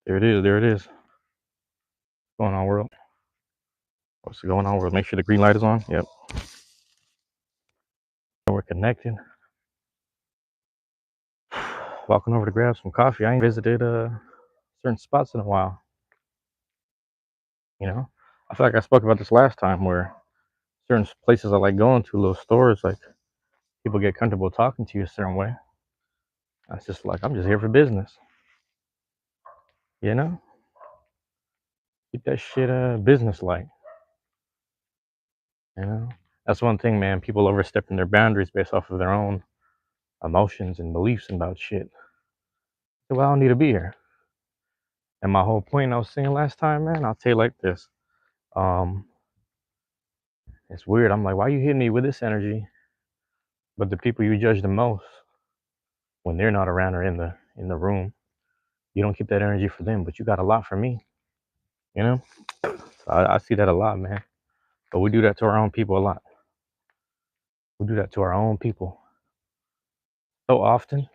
There it is. There it is. What's going on, world? What's going on, world? Make sure the green light is on. Yep. We're connected. Walking over to grab some coffee. I ain't visited certain spots in a while. You know, I feel like I spoke about this last time where certain places I like going to, little stores, like people get comfortable talking to you a certain way. It's just like I'm just here for business. You know, keep that shit business like. You know, that's one thing, man. People overstepping their boundaries based off of their own emotions and beliefs about shit. Well, I don't need to be here. And my whole point I was saying last time, man, I'll tell you like this. Um, it's weird. I'm like, why you hitting me with this energy? But the people you judge the most, when they're not around or in the room, you don't keep that energy for them, but you got a lot for me. You know? So I see that a lot, man. But we do that to our own people a lot. We do that to our own people so often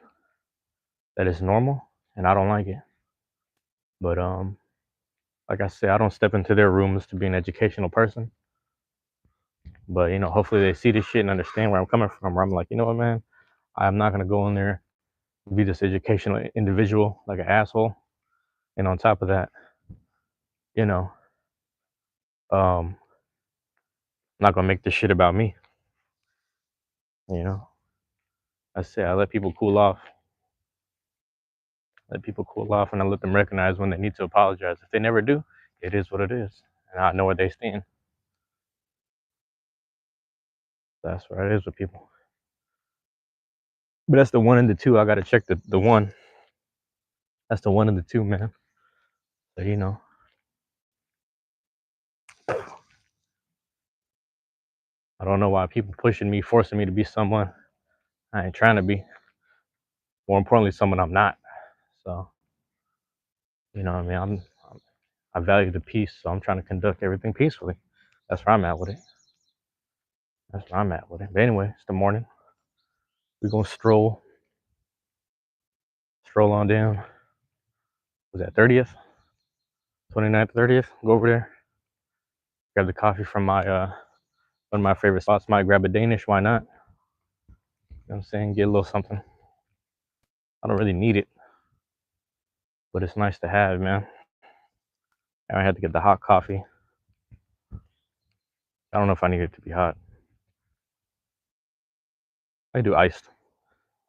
that it's normal, and I don't like it. But like I said, I don't step into their rooms to be an educational person. But hopefully they see this shit and understand where I'm coming from. Where I'm like, you know what, man, I'm not gonna go in there and be this educational individual like an asshole. And on top of that, you know, I'm not gonna make this shit about me. You know, I say I let people cool off. Let people cool off, and I let them recognize when they need to apologize. If they never do, it is what it is, and I know where they stand. That's where it is with people. But that's the one and the two. I gotta check the one. That's the one and the two, man. So I don't know why people pushing me, forcing me to be someone I ain't trying to be. More importantly, someone I'm not. So what I mean. I value the peace, so I'm trying to conduct everything peacefully. That's where I'm at with it. That's where I'm at with it. But anyway, it's the morning. We're gonna stroll on down. Was that 30th? 29th, 30th? Go over there. Grab the coffee from my one of my favorite spots. Might grab a Danish, why not? You know what I'm saying? Get a little something. I don't really need it, but it's nice to have, man. I had to get the hot coffee. I don't know if I need it to be hot. I do iced.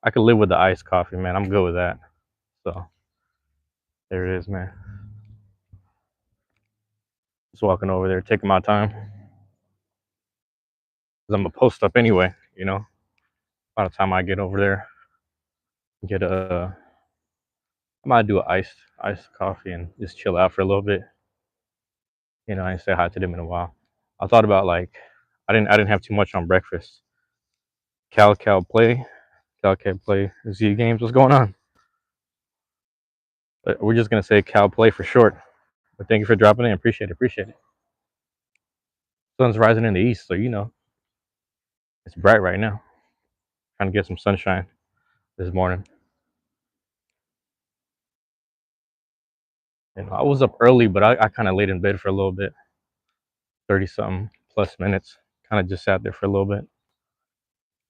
I could live with the iced coffee, man. I'm good with that. So there it is, man. Just walking over there, taking my time. Cause I'm gonna post up anyway, By the time I get over there, get I might do an iced coffee and just chill out for a little bit. I ain't say hi to them in a while. I thought about like I didn't have too much on breakfast. Cal play Z games. What's going on? But we're just gonna say Cal play for short. But thank you for dropping in. Appreciate it. Appreciate it. Sun's rising in the east, so it's bright right now. Trying to get some sunshine this morning. I was up early, but I kind of laid in bed for a little bit, 30 something plus minutes. Kind of just sat there for a little bit.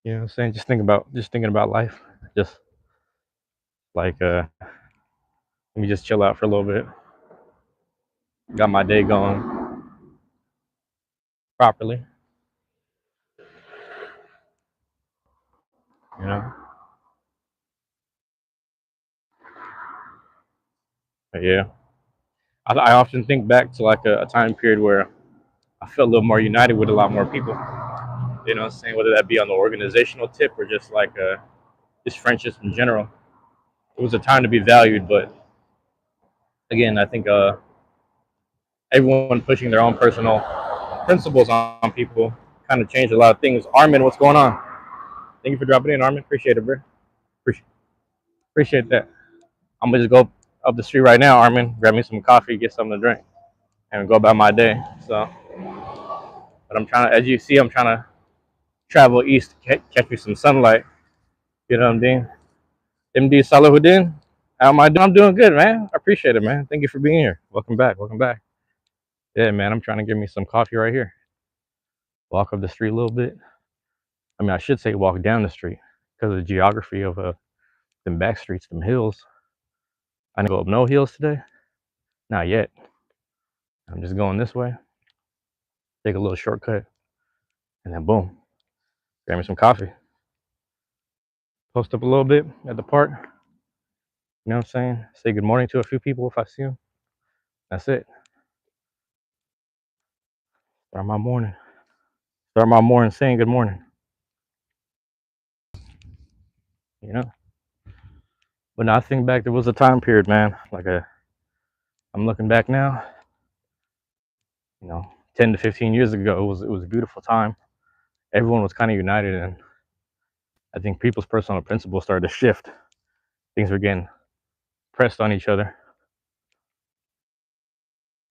You know what I'm saying? Just thinking about life. Just like let me just chill out for a little bit. Got my day going properly. You know? But yeah. I often think back to like a time period where I felt a little more united with a lot more people. You know what I'm saying? Whether that be on the organizational tip or just like just friendships in general. It was a time to be valued, but again, I think everyone pushing their own personal principles on people kind of changed a lot of things. Armin, what's going on? Thank you for dropping in, Armin. Appreciate it, bro. Appreciate that. I'm gonna just go up the street right now, Armin. Grab me some coffee, get something to drink, and go about my day. So, but as you see, I'm trying to travel east, catch me some sunlight. You know what I'm doing? MD Salahuddin, How am I doing? I'm doing good, man. I appreciate it, man. Thank you for being here. Welcome back. Welcome back. Yeah, man. I'm trying to get me some coffee right here. Walk up the street a little bit. I mean, I should say walk down the street because of the geography of them back streets, them hills. I didn't go up no hills today. Not yet. I'm just going this way. Take a little shortcut, and then boom, grab me some coffee. Post up a little bit at the park. You know what I'm saying? Say good morning to a few people if I see them. That's it. Start my morning. Start my morning saying good morning. You know. But now I think back, there was a time period, man. I'm looking back now. 10 to 15 years ago, it was a beautiful time. Everyone was kind of united, and I think people's personal principles started to shift. Things were getting pressed on each other,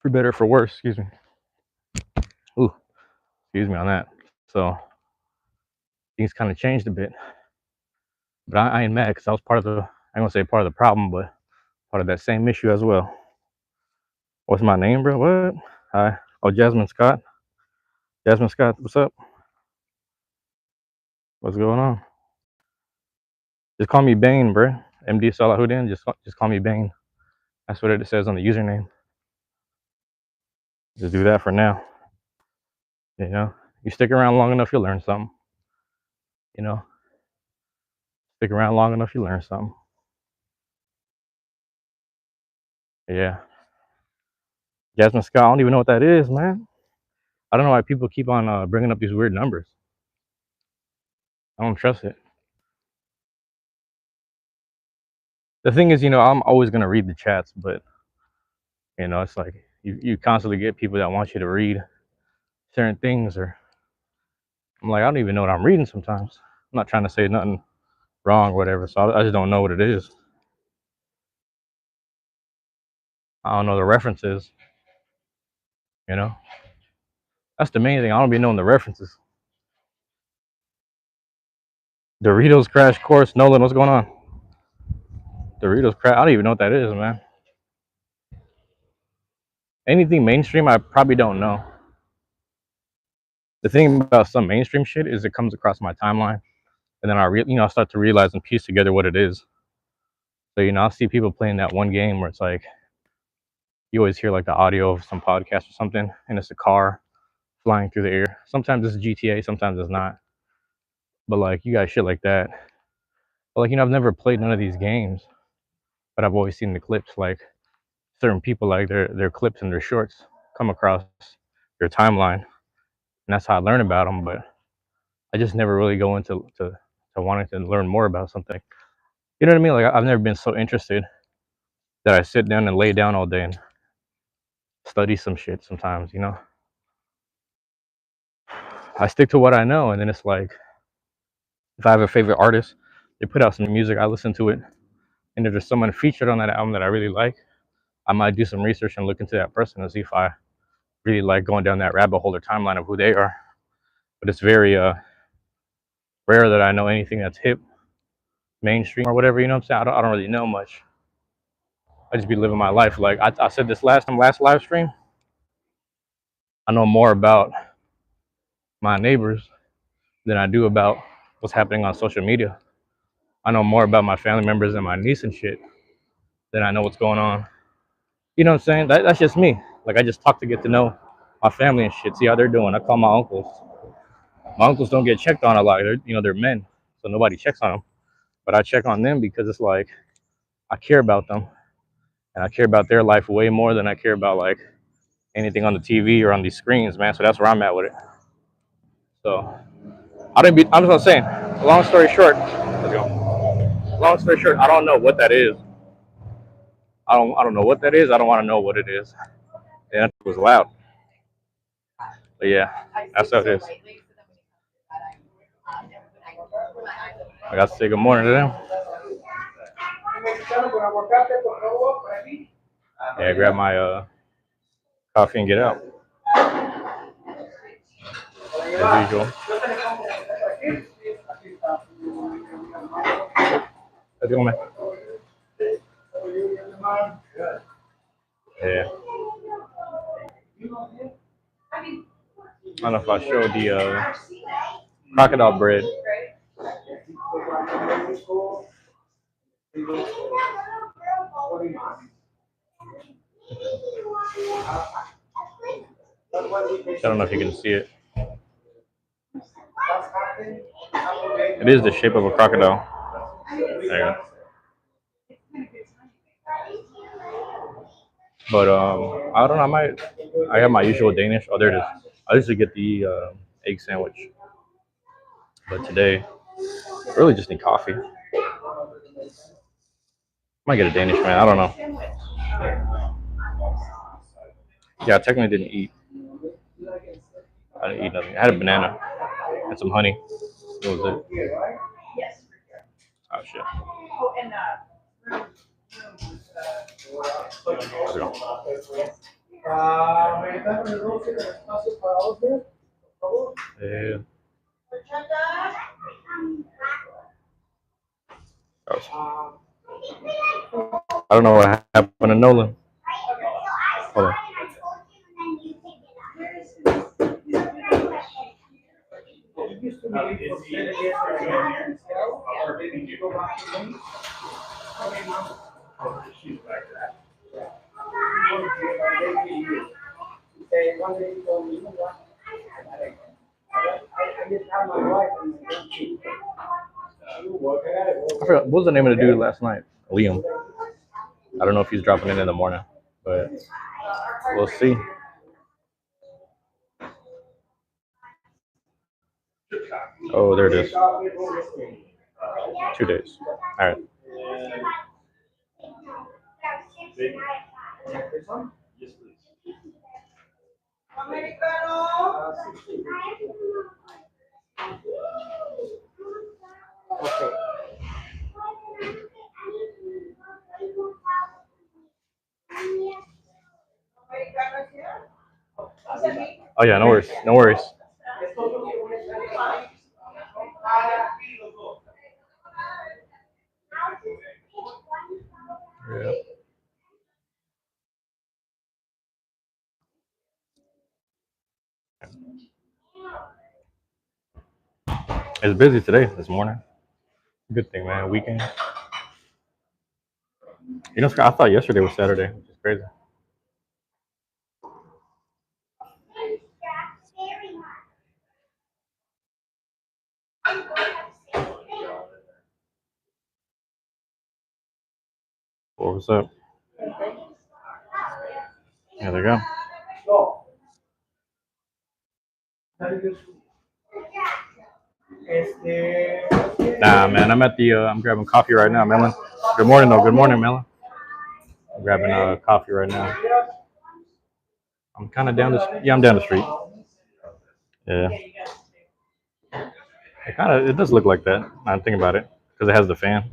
for better or for worse. Excuse me. Ooh, excuse me on that. So things kind of changed a bit, but I ain't mad because I was part of the. I'm gonna say part of the problem, but part of that same issue as well. What's my name, bro? What? Hi. Oh, Jasmine Scott. Jasmine Scott, what's up? What's going on? Just call me Bane, bro. MD Salahuddin. Just call me Bane. That's what it says on the username. Just do that for now. You stick around long enough, you'll learn something. Stick around long enough, you learn something. Yeah. Jasmine Scott, I don't even know what that is, man. I don't know why people keep on bringing up these weird numbers. I don't trust it. The thing is, I'm always gonna read the chats, but it's like you constantly get people that want you to read certain things, or I'm like, I don't even know what I'm reading sometimes. I'm not trying to say nothing wrong or whatever, so I just don't know what it is. I don't know the references. That's the main thing. I don't be knowing the references. Doritos Crash Course. Nolan, what's going on? Doritos Crash. I don't even know what that is, man. Anything mainstream, I probably don't know. The thing about some mainstream shit is it comes across my timeline, and then I start to realize and piece together what it is. So I'll see people playing that one game where it's like you always hear like the audio of some podcast or something, and it's a car flying through the air. Sometimes it's GTA, sometimes it's not. But like you got shit like that. But like I've never played none of these games, but I've always seen the clips. Like certain people, like their clips and their shorts come across your timeline, and that's how I learn about them. But I just never really go into to wanting to learn more about something. You know what I mean? Like I've never been so interested that I sit down and lay down all day and study some shit. Sometimes, I stick to what I know, and then it's like if I have a favorite artist, they put out some music, I listen to it, and if there's someone featured on that album that I really like, I might do some research and look into that person and see if I really like going down that rabbit hole or timeline of who they are. But it's very rare that I know anything that's hip, mainstream, or whatever. You know what I'm saying? I don't really know much. I just be living my life. Like I said this last live stream, I know more about my neighbors than I do about what's happening on social media. I know more about my family members and my niece and shit than I know what's going on. You know what I'm saying? That's just me. Like I just talk to get to know my family and shit, see how they're doing. I call my uncles. My uncles don't get checked on a lot. They're men, so nobody checks on them. But I check on them because it's like I care about them, and I care about their life way more than I care about like anything on the TV or on these screens, man. So that's where I'm at with it. So I'm just saying. Long story short, let's go. Long story short, I don't know what that is. I don't know what that is. I don't want to know what it is. And that was loud. But yeah, that's how it is. I got to say good morning to them. Yeah, grab my coffee and get out. As usual. How's it going, man? Yeah. I don't know if I showed the crocodile bread. I don't know if you can see it. It is the shape of a crocodile. There you go. But I don't know. I have my usual Danish. Oh, there it is. I usually get the egg sandwich, but today I really just need coffee. Might get a Danish, man. I don't know. Yeah, I technically didn't eat. I didn't eat nothing. I had a banana and some honey. That was it. Oh shit. How's it going? Yeah. I don't know what happened to Nolan. Hold on. I forgot, what was the name of the dude last night? Liam. I don't know if he's dropping in the morning, but we'll see. Oh, there it is. 2 days. All right. Oh yeah, no worries. No worries. Yeah. It's busy today, this morning. Good thing, man. Weekend. You know, Scott, I thought yesterday was Saturday, which is crazy. What was up? There they go. Nah, man, I'm at the. I'm grabbing coffee right now, Melon. Good morning, though. Good morning, Melon. I'm grabbing coffee right now. I'm kind of down the. Yeah, I'm down the street. Yeah. It kind of. It does look like that. I'm thinking about it because it has the fan.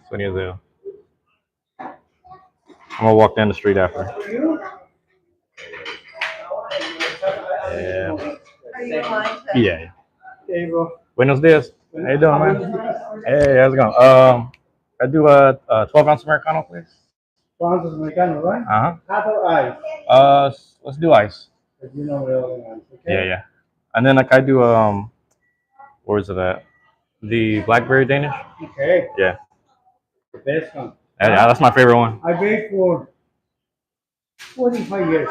Funny as hell. I'm gonna walk down the street after. Yeah. Yeah. Buenos dias. How you doing, man? Hey, how's it going? I do a 12-ounce Americano, please. 12 ounces Americano, right? Hot or ice? Let's do ice. Yeah, yeah. And then like I do where is it at? The blackberry Danish. Okay. Yeah. The best one. Yeah, that's my favorite one. I baked for 25 years.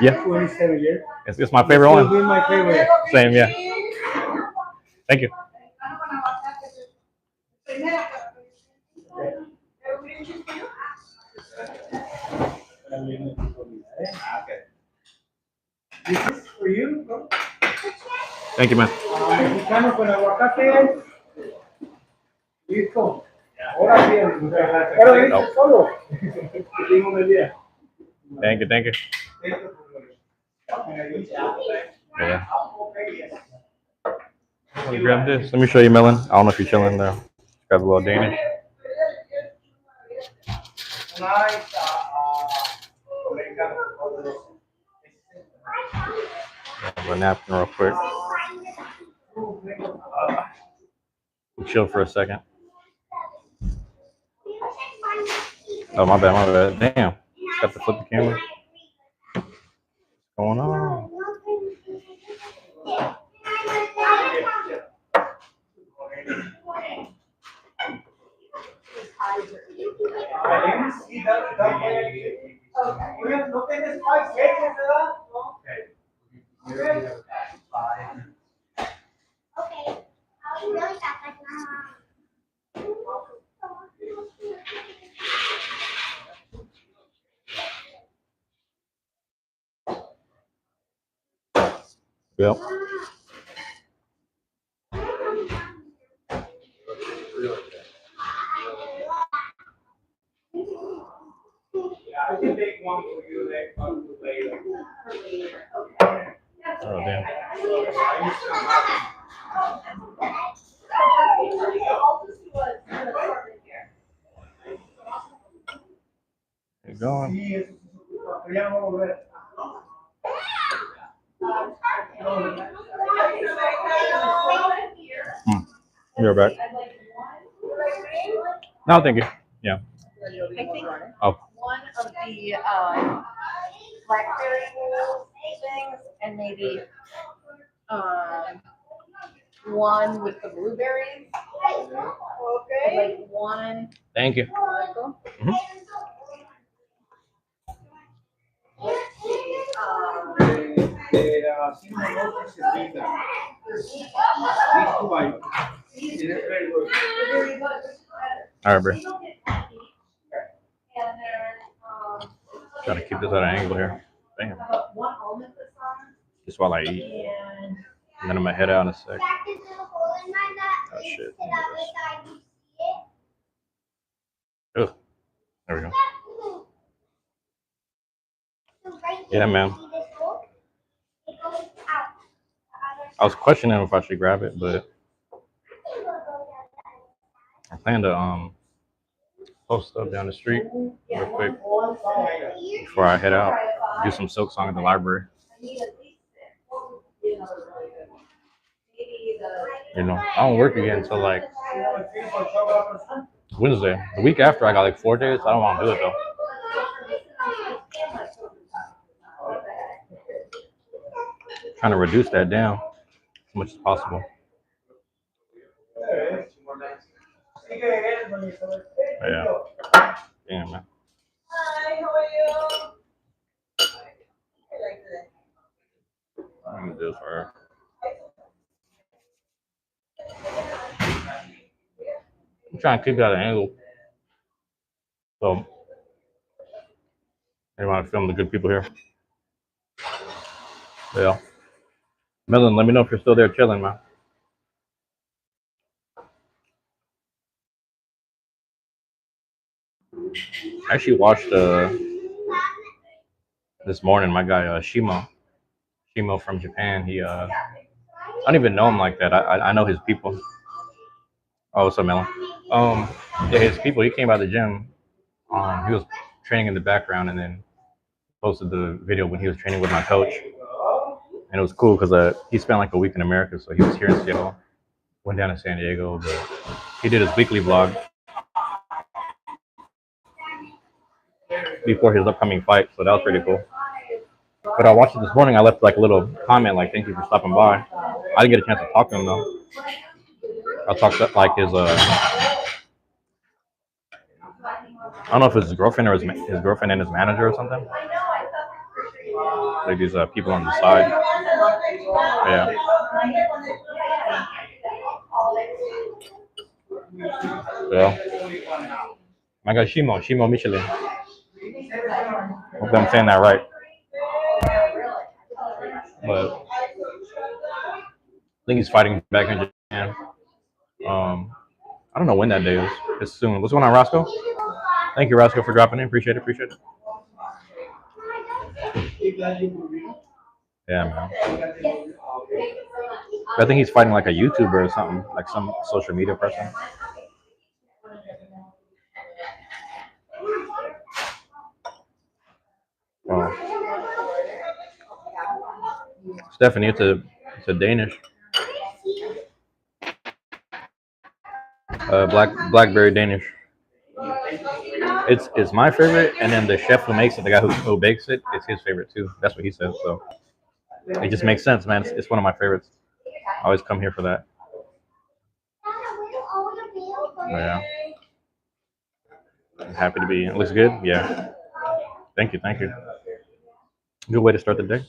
Yeah. 27 years. It's my favorite one. It's my favorite. Same, yeah. Thank you. This is for you, bro. Thank you, man. Mexicano con aguacate. Listo. Ahora bien. Ahora bien, solo. Tengo un día. Thank you, thank you. Yeah. Let me grab this. Let me show you, Melon. I don't know if you're chilling there. Grab a little Danish. Grab a napkin real quick. We'll chill for a second. Oh, my bad, my bad. Damn. Got to flip the camera. What's going on? Yep. Oh, damn. Keep going. Hmm. You're back. No, thank you. Yeah. I think Oh, one of the blackberry things, and maybe one with the blueberries. Okay. Like one. thank you. Mhm. All right, bro. Trying to keep this at an angle here. Damn. Just while I eat. And then I'm gonna head out in a sec. Oh shit. Ugh. There we go. Yeah, man. I was questioning if I should grab it, but I plan to post up down the street real quick before I head out. Do some silk song at the library. You know, I don't work again until like Wednesday. The week after, I got like 4 days. I don't want to do it though. Trying to reduce that down as much as possible. Yeah. Damn, man. I'm gonna do this for her. I'm trying to keep that at an angle. So, I want to film the good people here. Yeah. Melon, let me know if you're still there chilling, man. I actually watched this morning my guy Shimo from Japan. I don't even know him like that. I know his people. Oh, what's up, Melon? Um, yeah, his people. He came by the gym. He was training in the background, and then posted the video when he was training with my coach. And it was cool because he spent like a week in America, so he was here in Seattle, went down to San Diego, but he did his weekly vlog before his upcoming fight, so that was pretty cool. But I watched it this morning. I left like a little comment, like "Thank you for stopping by." I didn't get a chance to talk to him though. I talked to like I don't know if it's his girlfriend or his girlfriend and his manager or something. Like these people on the side. Yeah. Yeah. My guy Shimo Michelin. Hope I'm saying that right. But I think he's fighting back in Japan. I don't know when that day is. It's soon. What's going on, Roscoe? Thank you, Roscoe, for dropping in. Appreciate it. Appreciate it. Yeah, man. I think he's fighting like a YouTuber or something, like some social media person. Wow. Stephanie, it's a Danish. Blackberry Danish. It's my favorite, and then the chef who makes it, the guy who bakes it, it's his favorite too. That's what he said. So it just makes sense, man. It's one of my favorites. I always come here for that. Yeah, I'm happy to be. It looks good. Yeah. Thank you. Thank you. Good way to start the day.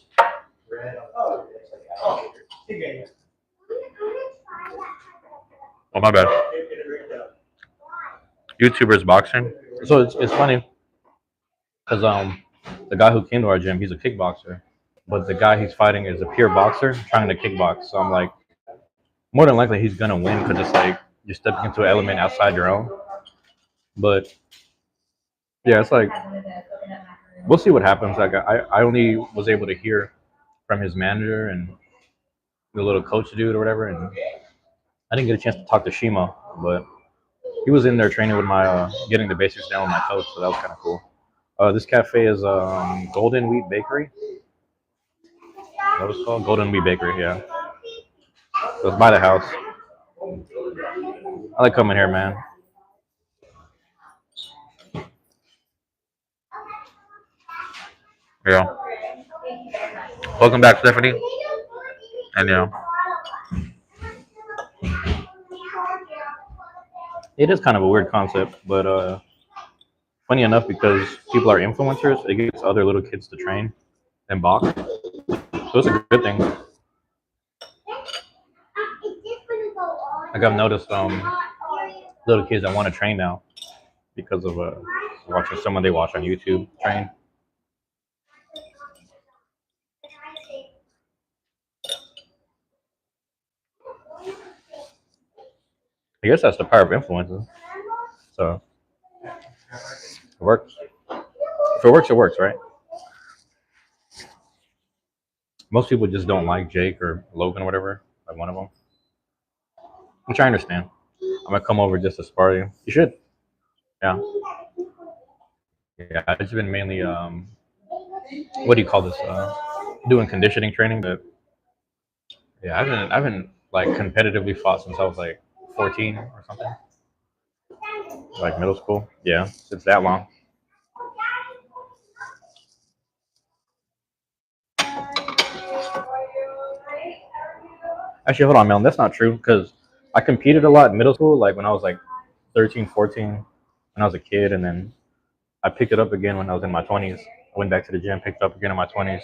Oh my bad. YouTubers boxing. So it's funny because the guy who came to our gym, he's a kickboxer, but the guy he's fighting is a pure boxer trying to kickbox. So I'm like, more than likely he's gonna win because it's like you're stepping into an element outside your own. But yeah, it's like we'll see what happens. Like I only was able to hear from his manager and the little coach dude or whatever, and I didn't get a chance to talk to Shima, but he was in there training with my getting the basics down with my coach, so that was kind of cool. This cafe is Golden Wheat Bakery. That was called Golden Wheat Bakery. Yeah, so it's by the house. I like coming here, man. Yeah. Welcome back, Stephanie. And yeah, it is kind of a weird concept, but funny enough, because people are influencers, it gets other little kids to train and box. So it's a good thing. Like I've noticed, little kids that want to train now because of watching someone they watch on YouTube train. I guess that's the power of influencers. So it works. If it works, it works, right? Most people just don't like Jake or Logan or whatever, like one of them. Which I understand. I'm gonna come over just to spar you. You should. Yeah. Yeah. It's been mainly what do you call this? Doing conditioning training. But yeah, I haven't like competitively fought since I was like 14 or something, like middle school. Yeah, since that long. Actually, hold on, Melon. That's not true because I competed a lot in middle school, like when I was like 13, 14, when I was a kid, and then I picked it up again when I was in my 20s. I went back to the gym, picked it up again in my 20s.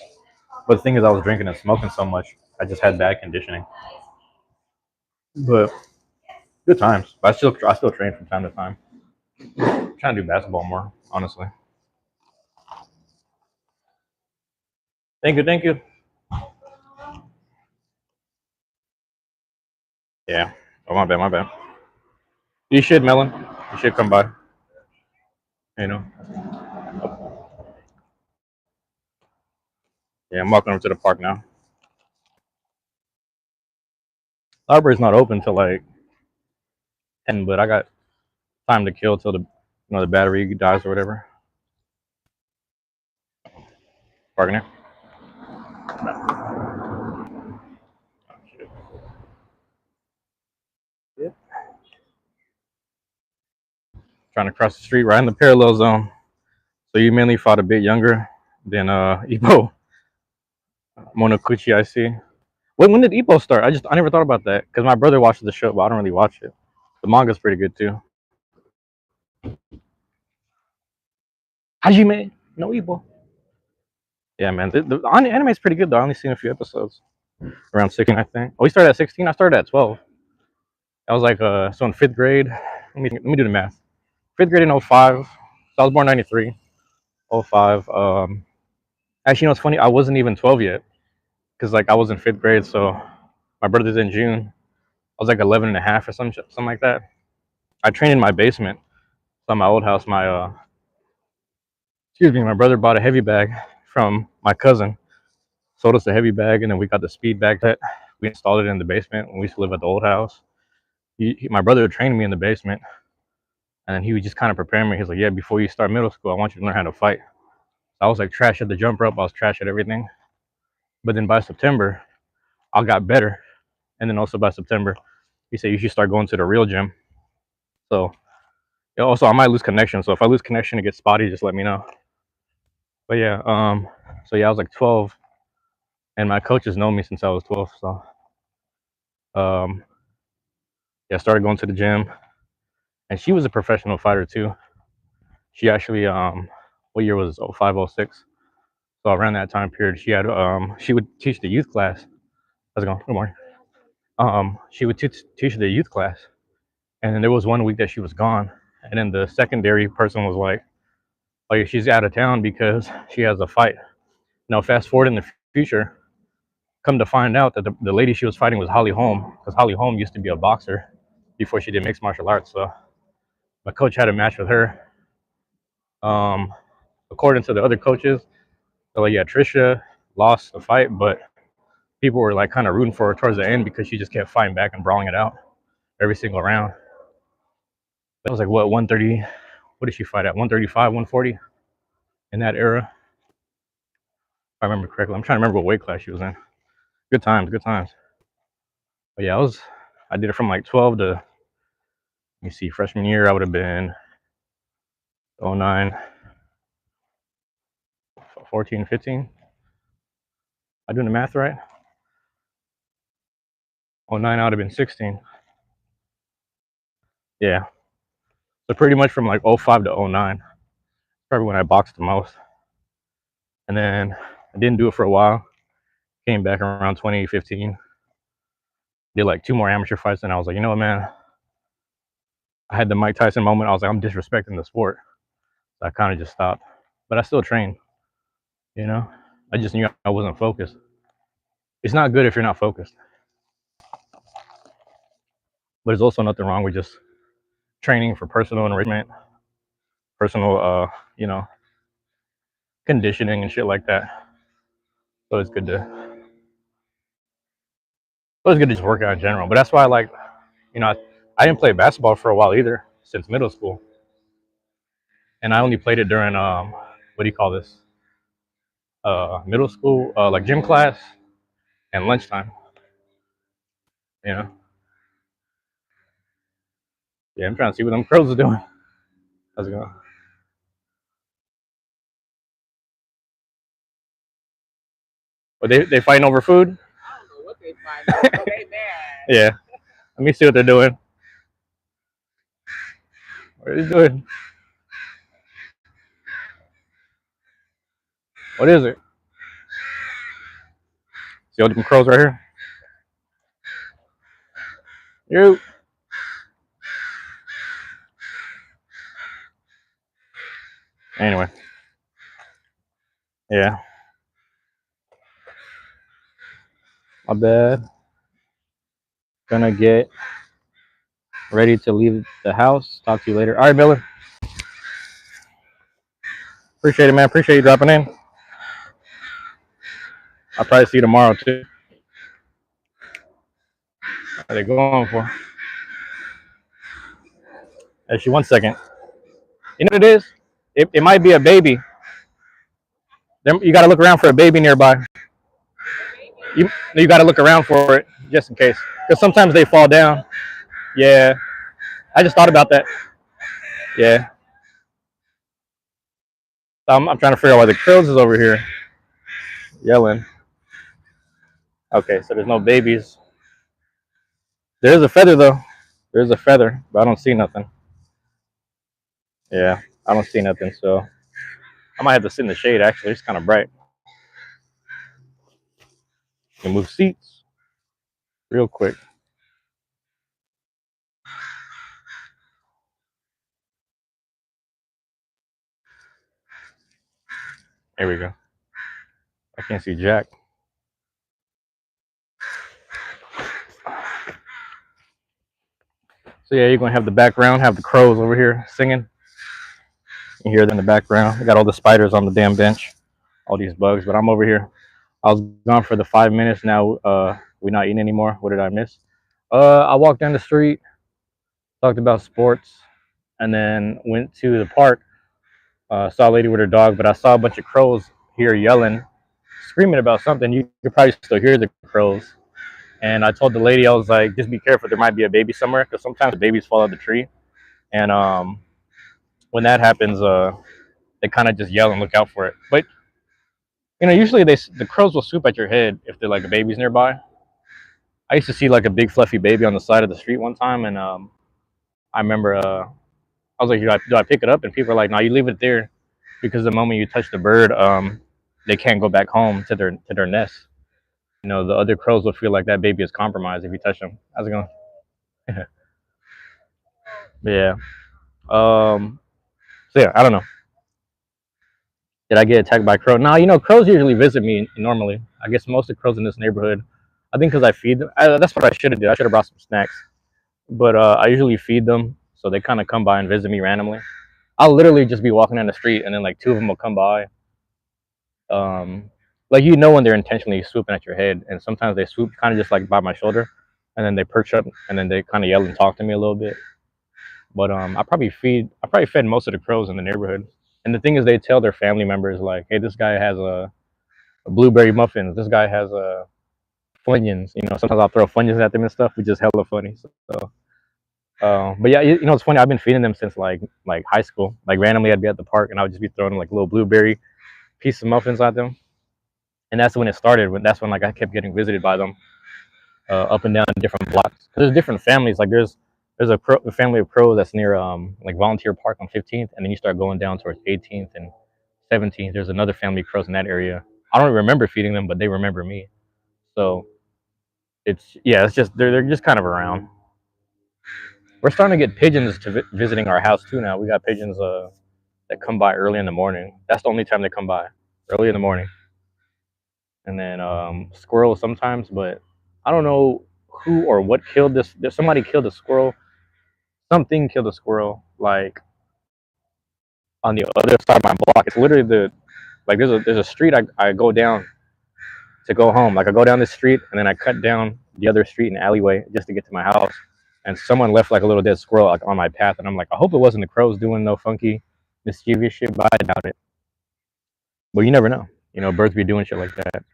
But the thing is, I was drinking and smoking so much, I just had bad conditioning. But good times. But I still train from time to time. I'm trying to do basketball more, honestly. Thank you, thank you. Yeah. Oh my bad, my bad. You should, Melon. You should come by. You know. Yeah, I'm walking over to the park now. Library's not open till like 10, but I got time to kill till the battery dies or whatever. Parking there. Yep. Trying to cross the street right in the parallel zone. So you mainly fought a bit younger than Ibo Monokuchi, I see. When did Ibo start? I never thought about that because my brother watches the show, but I don't really watch it. The manga's pretty good too. Hajime no Ibo. Yeah, man. The anime's pretty good though. I only seen a few episodes. Around 16, I think. Oh, we started at 16. I started at 12. I was like so in fifth grade. Let me do the math. Fifth grade in '05. So I was born '93. '05. Actually, you know what's funny? I wasn't even 12 yet because like I was in fifth grade. So my birthday's in June. I was like 11 and a half or something like that. I trained in my basement. So my old house, my brother bought a heavy bag from my cousin, sold us a heavy bag, and then we got the speed bag that we installed it in the basement when we used to live at the old house. My brother trained me in the basement, and he was just kind of preparing me. He's like, "Yeah, before you start middle school, I want you to learn how to fight." So I was like trash at the jump rope. I was trash at everything. But then by September, I got better. And then also by September, he said you should start going to the real gym. So Also, I might lose connection. So if I lose connection, it gets spotty. Just let me know. But yeah, so yeah, I was like 12, and my coaches know me since I was 12. So um, yeah, I started going to the gym, and she was a professional fighter too. She actually what year was 05, 06? So around that time period, she would teach the youth class. How's it going? Good morning. She would teach the youth class, and then there was one week that she was gone, and then the secondary person was like, "Oh, yeah, she's out of town because she has a fight." Now, fast forward in the future, come to find out that the lady she was fighting was Holly Holm, because Holly Holm used to be a boxer before she did mixed martial arts. So my coach had a match with her. Um, According to the other coaches, they're like, yeah, Trisha lost the fight, but people were like kind of rooting for her towards the end because she just kept fighting back and brawling it out every single round. That was like what 130. What did she fight at? 135, 140 in that era. If I remember correctly. I'm trying to remember what weight class she was in. Good times, good times. But yeah, I did it from like 12 to, let me see, freshman year I would have been 09, 14, 15. I doing the math right? 09 I would have been 16. Yeah. So pretty much from like 05 to 09. Probably when I boxed the most. And then I didn't do it for a while. Came back around 2015. Did like 2 more amateur fights, and I was like, you know what, man? I had the Mike Tyson moment. I was like, I'm disrespecting the sport. So I kind of just stopped. But I still trained, you know? I just knew I wasn't focused. It's not good if you're not focused. But there's also nothing wrong with just training for personal enrichment, personal, you know, conditioning and shit like that. So it's good to just work out in general. But that's why I like, you know, I didn't play basketball for a while either since middle school. And I only played it during, what do you call this? Middle school, like gym class and lunchtime, you know? Yeah, I'm trying to see what them crows are doing. How's it going? But they fighting over food? I don't know what they fighting over. They mad. Yeah. Let me see what they're doing. What are they doing? What is it? See all them crows right here? You. Anyway. Yeah. My bad. Gonna get ready to leave the house. Talk to you later. All right, Miller. Appreciate it, man. Appreciate you dropping in. I'll probably see you tomorrow, too. What are they going for? Actually, 1 second. You know what it is? It might be a baby. You got to look around for a baby nearby. You got to look around for it just in case. Because sometimes they fall down. Yeah. I just thought about that. Yeah. I'm trying to figure out why the crows is over here yelling. Okay, so there's no babies. There is a feather, though. There's a feather, but I don't see nothing. Yeah, I don't see nothing, so I might have to sit in the shade, actually. It's kind of bright. You can move seats real quick. There we go. I can't see Jack. So yeah, you're gonna have the background, have the crows over here singing. You hear them in the background. I got all the spiders on the damn bench, all these bugs. But I'm over here. I was gone for the 5 minutes. Now we're not eating anymore. What did I miss? I walked down the street, talked about sports, and then went to the park. Saw a lady with her dog, but I saw a bunch of crows here yelling, screaming about something. You could probably still hear the crows. And I told the lady, I was like, just be careful. There might be a baby somewhere because sometimes the babies fall out of the tree. And when that happens, they kind of just yell and look out for it. But usually the crows will swoop at your head if they're like a baby's nearby. I used to see like a big fluffy baby on the side of the street one time, and I remember I was like, do I pick it up? And people are like, no, you leave it there, because the moment you touch the bird, they can't go back home to their nest. The other crows will feel like that baby is compromised if you touch them. How's it going? Yeah. So yeah, I don't know. Did I get attacked by a crow? No, crows usually visit me normally. I guess most of the crows in this neighborhood. I think because I feed them. That's what I should have did. I should have brought some snacks. But I usually feed them, so they kind of come by and visit me randomly. I'll literally just be walking down the street, and then like two of them will come by. Um, like when they're intentionally swooping at your head, and sometimes they swoop kind of just like by my shoulder, and then they perch up, and then they kind of yell and talk to me a little bit. But I probably fed most of the crows in the neighborhood. And the thing is, they tell their family members like, "Hey, this guy has a blueberry muffins. This guy has a Funyuns." Sometimes I'll throw Funyuns at them and stuff, which is hella funny. So, but yeah, it's funny. I've been feeding them since like high school. Like randomly, I'd be at the park and I would just be throwing like little blueberry piece of muffins at them. And that's when it started. That's when like I kept getting visited by them up and down different blocks. 'Cause there's different families. Like there's a family of crows that's near like Volunteer Park on 15th, and then you start going down towards 18th and 17th. There's another family of crows in that area. I don't remember feeding them, but they remember me. So it's just they're just kind of around. We're starting to get pigeons visiting our house too now. We got pigeons that come by early in the morning. That's the only time they come by, early in the morning. And then squirrels sometimes, but I don't know who or what killed this. Somebody killed a squirrel. Something killed a squirrel. Like on the other side of my block. It's literally there's a street I go down to go home. Like I go down this street and then I cut down the other street and alleyway just to get to my house. And someone left like a little dead squirrel like on my path, and I'm like, I hope it wasn't the crows doing no funky, mischievous shit, but I doubt it. But you never know. Birds be doing shit like that.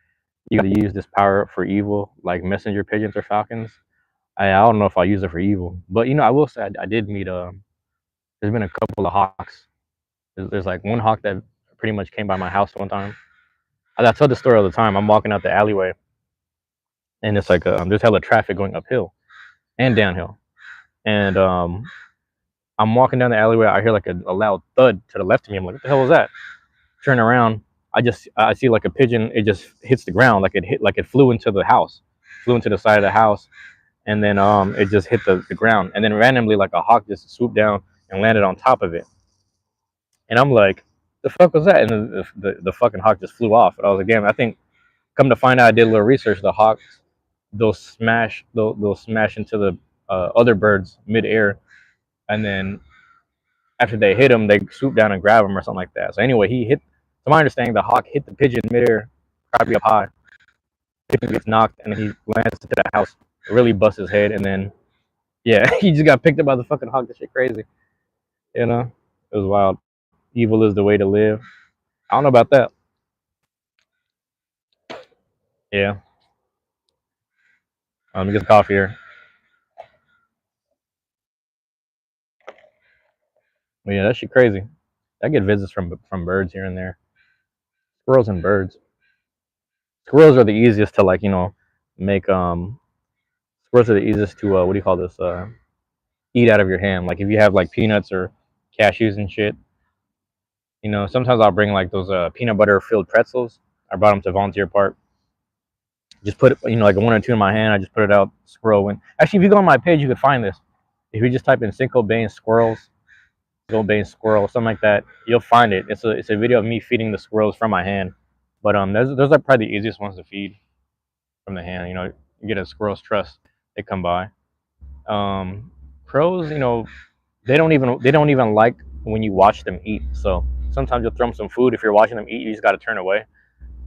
You got to use this power for evil, like messenger pigeons or falcons. I don't know if I'll use it for evil, but I will say I did meet. There's been a couple of hawks. There's like one hawk that pretty much came by my house one time. I tell this story all the time. I'm walking out the alleyway, and it's like there's hella traffic going uphill and downhill, and I'm walking down the alleyway. I hear like a loud thud to the left of me. I'm like, what the hell was that? Turn around. I see like a pigeon. It just hits the ground, like it flew into the house, flew into the side of the house, and then it just hit the ground, and then randomly like a hawk just swooped down and landed on top of it. And I'm like, the fuck was that? And the fucking hawk just flew off. And I was like, damn. I think come to find out, I did a little research. The hawks, they'll smash into the other birds midair, and then after they hit him, they swoop down and grab him or something like that. So anyway, he hit. To my understanding, the hawk hit the pigeon midair, probably up high. The pigeon gets knocked, and then he lands into the house, really busts his head, and then yeah, he just got picked up by the fucking hawk. That shit crazy. It was wild. Evil is the way to live. I don't know about that. Yeah. Let me get some coffee here. But yeah, that shit crazy. I get visits from birds here and there. Squirrels and birds. Squirrels are the easiest to like, make squirrels are the easiest to what do you call this? Eat out of your hand. Like if you have like peanuts or cashews and shit. Sometimes I'll bring like those peanut butter filled pretzels. I brought them to Volunteer Park. Just put it, like one or two in my hand. I just put it out. Squirrel went. Actually, if you go on my page, you could find this. If you just type in Cinco Bane squirrels, squirrel, something like that, you'll find it. It's a video of me feeding the squirrels from my hand. But those are probably the easiest ones to feed from the hand. You get a squirrel's trust. They come by. Crows, they don't even like when you watch them eat. So sometimes you'll throw them some food. If you're watching them eat, you just got to turn away.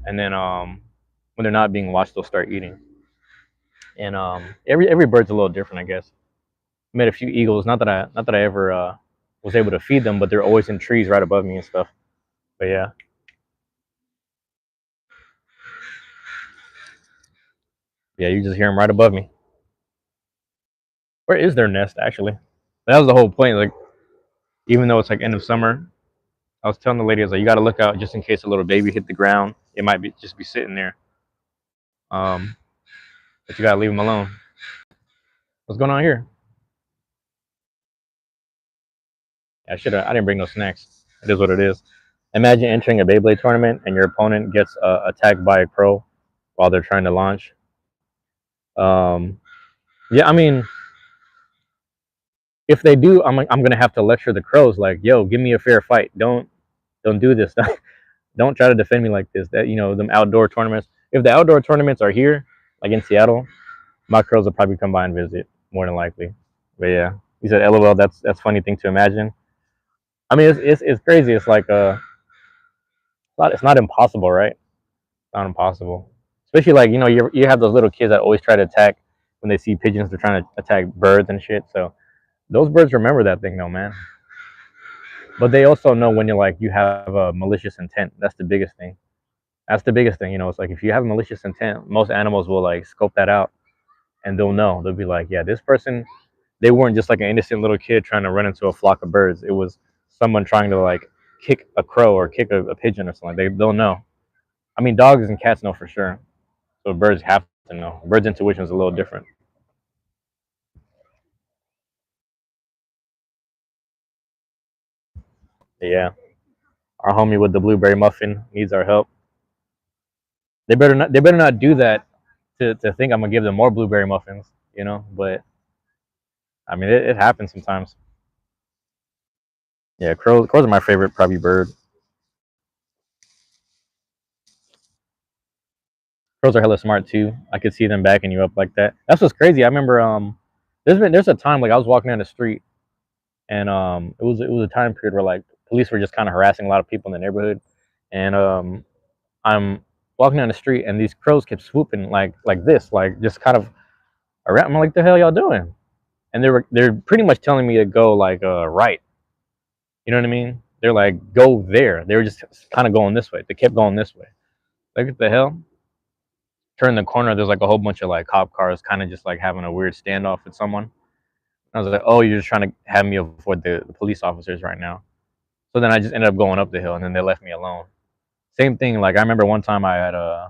And then when they're not being watched, they'll start eating. And every bird's a little different, I guess. I met a few eagles. Not that I ever was able to feed them, but they're always in trees right above me and stuff. But yeah, yeah, you just hear them right above me. Where is their nest actually? That was the whole point. Like even though it's like end of summer. I was telling the lady, I was like, you got to look out just in case a little baby hit the ground. It might be just be sitting there. Um, but you gotta leave them alone. What's going on here? I should have. I didn't bring no snacks. It is what it is. Imagine entering a Beyblade tournament and your opponent gets attacked by a crow while they're trying to launch. Um, yeah, I mean, if they do, I'm gonna have to lecture the crows like, yo, give me a fair fight. Don't do this. Don't try to defend me like this. That them outdoor tournaments. If the outdoor tournaments are here, like in Seattle, my crows will probably come by and visit more than likely. But yeah, you said LOL. That's a funny thing to imagine. I mean, it's crazy. It's like it's not impossible, right? It's not impossible. Especially like you have those little kids that always try to attack when they see pigeons. They're trying to attack birds and shit. So those birds remember that thing, though, man. But they also know when you have a malicious intent. That's the biggest thing. That's the biggest thing. It's like if you have a malicious intent, most animals will like scope that out and they'll know. They'll be like, yeah, this person. They weren't just like an innocent little kid trying to run into a flock of birds. It was someone trying to like kick a crow or kick a pigeon or something. They'll know. I mean, dogs and cats know for sure. So birds have to know. Birds' intuition is a little different. Yeah, our homie with the blueberry muffin needs our help. They better not. They better not do that to think I'm gonna give them more blueberry muffins. But I mean, it happens sometimes. Yeah, crows are my favorite probably bird. Crows are hella smart too. I could see them backing you up like that. That's what's crazy. I remember there's a time like I was walking down the street and it was a time period where like police were just kind of harassing a lot of people in the neighborhood, and I'm walking down the street and these crows kept swooping like this, like just kind of around. I'm like, the hell y'all doing? And they're pretty much telling me to go like right. You know what I mean? They're like, go there. They were just kind of going this way. They kept going this way. Like, what the hell? Turn the corner. There's like a whole bunch of like cop cars, kind of just like having a weird standoff with someone. I was like, oh, you're just trying to have me avoid the police officers right now. So then I just ended up going up the hill, and then they left me alone. Same thing. Like I remember one time I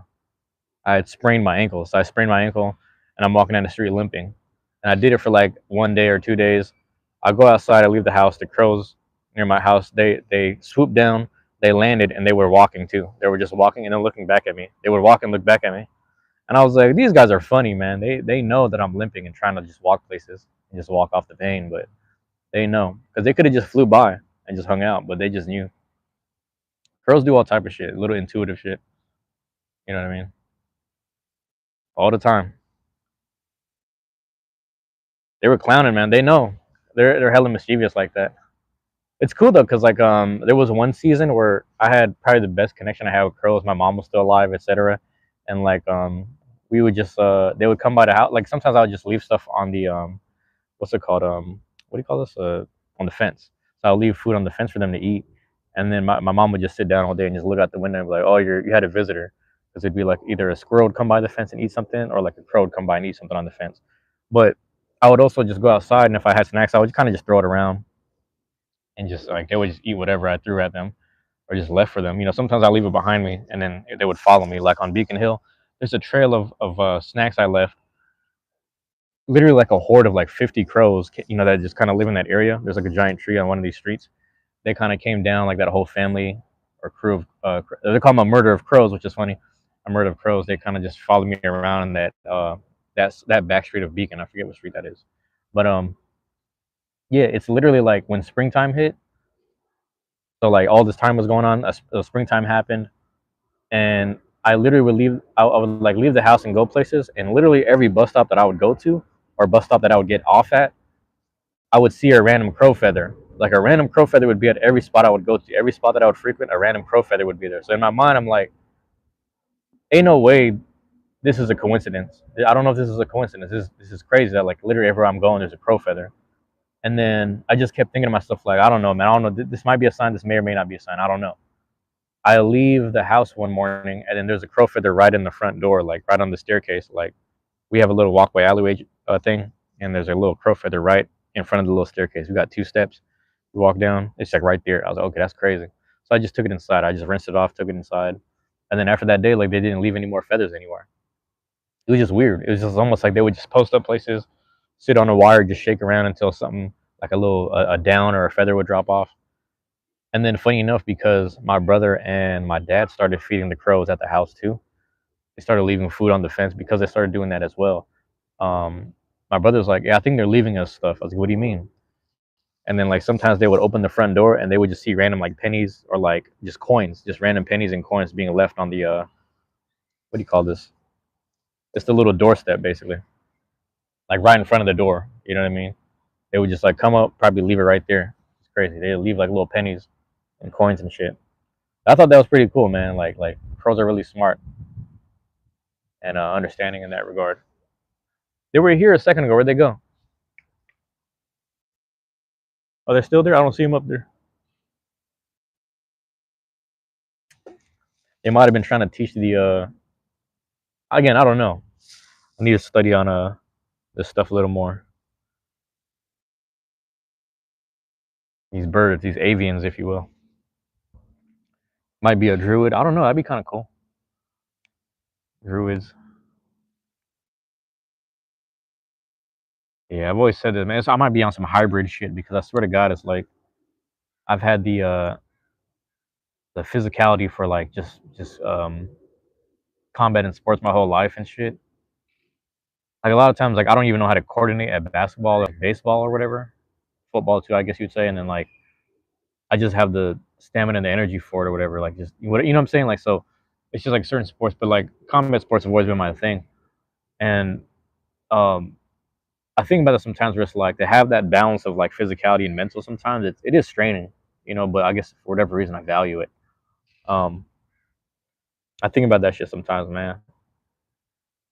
had sprained my ankle. So I sprained my ankle, and I'm walking down the street limping. And I did it for like 1 day or 2 days. I go outside, I leave the house. The crows near my house, they swooped down, they landed, and they were walking too. They were just walking and then looking back at me. They would walk and look back at me. And I was like, these guys are funny, man. They know that I'm limping and trying to just walk places and just walk off the pain, but they know because they could have just flew by and just hung out, but they just knew. Crows do all type of shit, little intuitive shit. You know what I mean? All the time. They were clowning, man. They know. They're hella mischievous like that. It's cool though, cause like there was one season where I had probably the best connection I had with crows. My mom was still alive, etc. And like we would just they would come by the house. Like sometimes I would just leave stuff on the what's it called what do you call this on the fence. So I'll leave food on the fence for them to eat, and then my mom would just sit down all day and just look out the window and be like, oh, you had a visitor, because it'd be like either a squirrel would come by the fence and eat something, or like a crow would come by and eat something on the fence. But I would also just go outside, and if I had snacks, I would kind of just throw it around and just like they would just eat whatever I threw at them or just left for them. Sometimes I leave it behind me and then they would follow me. Like on Beacon Hill, there's a trail of snacks I left. Literally like a horde of like 50 crows, that just kind of live in that area. There's like a giant tree on one of these streets. They kind of came down like that whole family or crew of they call them a murder of crows, which is funny. A murder of crows. They kind of just followed me around in that back street of Beacon. I forget what street that is, but yeah, it's literally like when springtime hit. So like all this time was going on. Springtime happened, and I literally would leave. I would like leave the house and go places, and literally every bus stop that I would go to, or bus stop that I would get off at, I would see a random crow feather. Like a random crow feather would be at every spot I would go to. Every spot that I would frequent, a random crow feather would be there. So in my mind, I'm like, ain't no way this is a coincidence. I don't know if this is a coincidence. This is crazy that like literally everywhere I'm going, there's a crow feather. And then I just kept thinking to myself like, I don't know, man. I don't know. This might be a sign. This may or may not be a sign. I don't know. I leave the house one morning, and then there's a crow feather right in the front door, like right on the staircase. Like we have a little walkway alleyway thing, and there's a little crow feather right in front of the little staircase. We got two steps. We walked down. It's like right there. I was like, okay, that's crazy. So I just took it inside. I just rinsed it off, took it inside, and then after that day, like they didn't leave any more feathers anywhere. It was just weird. It was just almost like they would just post up places, sit on a wire, just shake around until something like a down or a feather would drop off. And then funny enough, because my brother and my dad started feeding the crows at the house too, they started leaving food on the fence because they started doing that as well. Um, my brother's like, yeah, I think they're leaving us stuff. I was like, what do you mean? And then like sometimes they would open the front door and they would just see random like pennies or like just coins, just random pennies and coins being left on the what do you call this? It's the little doorstep basically, like right in front of the door. You know what I mean? They would just like come up, probably leave it right there. It's crazy. They leave like little pennies and coins and shit. I thought that was pretty cool, man. Like pros are really smart and understanding in that regard. They were here a second ago. Where'd they go? Oh, they're still there. I don't see them up there. They might have been trying to teach the. Again, I don't know. I need to study on this stuff a little more. These birds, these avians, if you will. Might be a druid. I don't know. That'd be kind of cool. Druids. Yeah, I've always said that, man. So I might be on some hybrid shit because I swear to God, it's like I've had the physicality for like just combat and sports my whole life and shit. Like a lot of times, like I don't even know how to coordinate at basketball or baseball or whatever, football too, I guess you'd say. And then like I just have the stamina and the energy for it or whatever. Like just you know what I'm saying? Like so, it's just like certain sports, but like combat sports have always been my thing. And um, I think about it sometimes where it's like to have that balance of like physicality and mental. Sometimes it is straining, you know. But I guess for whatever reason, I value it. Um, I think about that shit sometimes, man.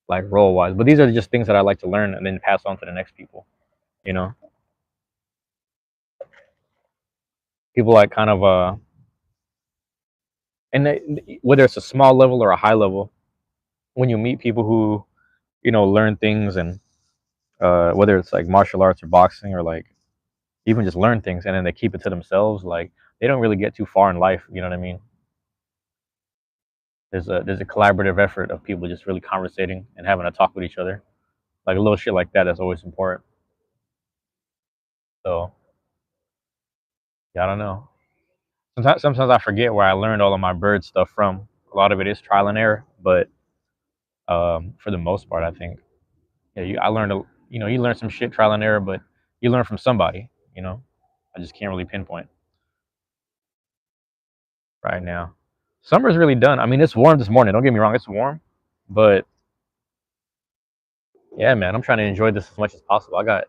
Like role wise, but these are just things that I like to learn and then pass on to the next people. You know, people like kind of and whether it's a small level or a high level, when you meet people who learn things and whether it's like martial arts or boxing or like even just learn things and then they keep it to themselves, like they don't really get too far in life. You know what I mean? There's a collaborative effort of people just really conversating and having a talk with each other, like a little shit like that. That's always important. So yeah, I don't know. Sometimes I forget where I learned all of my bird stuff from. A lot of it is trial and error, but for the most part, I think yeah, I learned you learn some shit trial and error, but you learn from somebody. You know, I just can't really pinpoint right now. Summer's really done. I mean, it's warm this morning. Don't get me wrong, it's warm, but yeah, man, I'm trying to enjoy this as much as possible. I got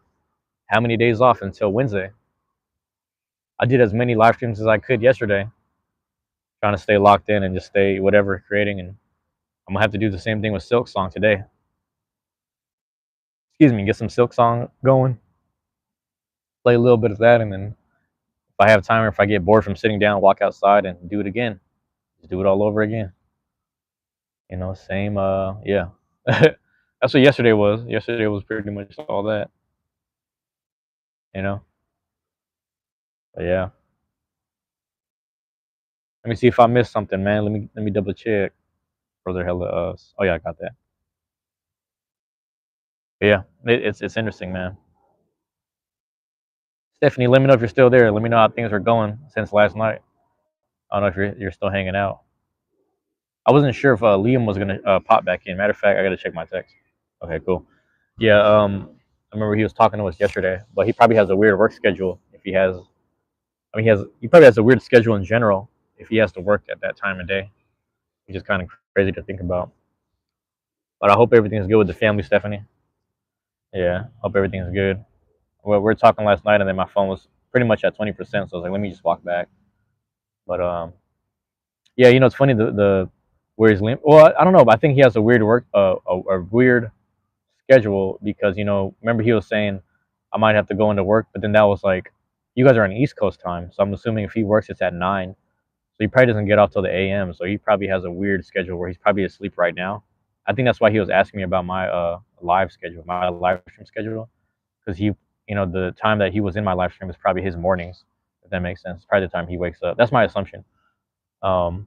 how many days off until Wednesday? I did as many live streams as I could yesterday, trying to stay locked in and just stay whatever creating. And I'm gonna have to do the same thing with Silk Song today. Excuse me, get some Silk Song going, play a little bit of that, and then if I have time or if I get bored from sitting down, walk outside and do it again. Just do it all over again. You know, same. Yeah. That's what yesterday was. Yesterday was pretty much all that. You know. But yeah. Let me see if I missed something, man. Let me double check. Brother hella oh yeah, I got that. But yeah, it's interesting, man. Stephanie, let me know if you're still there. Let me know how things are going since last night. I don't know if you're still hanging out. I wasn't sure if Liam was gonna pop back in. Matter of fact, I gotta check my text. Okay, cool. Yeah, I remember he was talking to us yesterday, but he probably has a weird work schedule. If he has, I mean, he probably has a weird schedule in general if he has to work at that time of day, which is kind of crazy to think about. But I hope everything's good with the family, Stephanie. Yeah, hope everything's good. Well, we were talking last night, and then my phone was pretty much at 20%. So I was like, let me just walk back. But yeah, it's funny the where he's linked. Well, I don't know, but I think he has a weird work, a weird schedule because remember he was saying I might have to go into work, but then that was like you guys are on East Coast time, so I'm assuming if he works, it's at 9. So he probably doesn't get off till the AM. So he probably has a weird schedule where he's probably asleep right now. I think that's why he was asking me about my live schedule, my live stream schedule, because the time that he was in my live stream is probably his mornings if that makes sense. Probably the time he wakes up. That's my assumption. Um,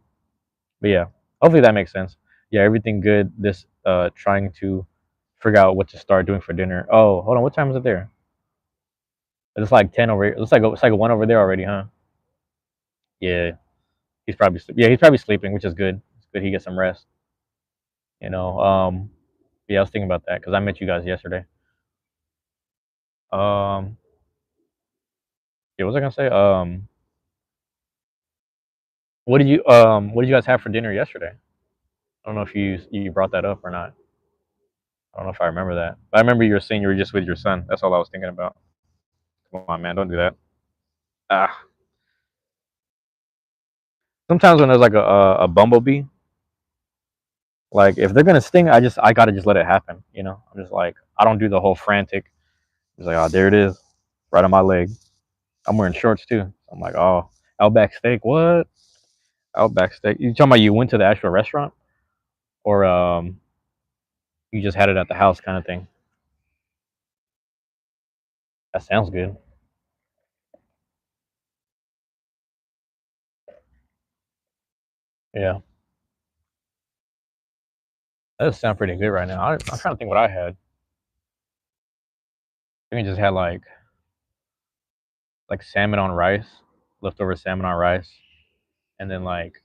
but yeah, hopefully that makes sense. Yeah, everything good. This trying to figure out what to start doing for dinner. Oh, hold on, what time is it there? It's like 10 over here. It's like a 1 over there already, huh? Yeah, he's probably sleeping, which is good. It's good he gets some rest. You know. Yeah, I was thinking about that because I met you guys yesterday. Um, yeah, what was I gonna say? What did you guys have for dinner yesterday? I don't know if you brought that up or not. I don't know if I remember that. But I remember you were saying you were just with your son. That's all I was thinking about. Come on, man, don't do that. Ah, sometimes when there's like a bumblebee, like if they're gonna sting, I gotta just let it happen. You know, I'm just like I don't do the whole frantic. It's like, oh, there it is, right on my leg. I'm wearing shorts too. I'm like, oh, Outback steak. What? Outback steak. You talking about you went to the actual restaurant or you just had it at the house kind of thing? That sounds good. Yeah, that does sound pretty good right now. I'm trying to think what I had. I think I just had like salmon on rice, leftover salmon on rice, and then like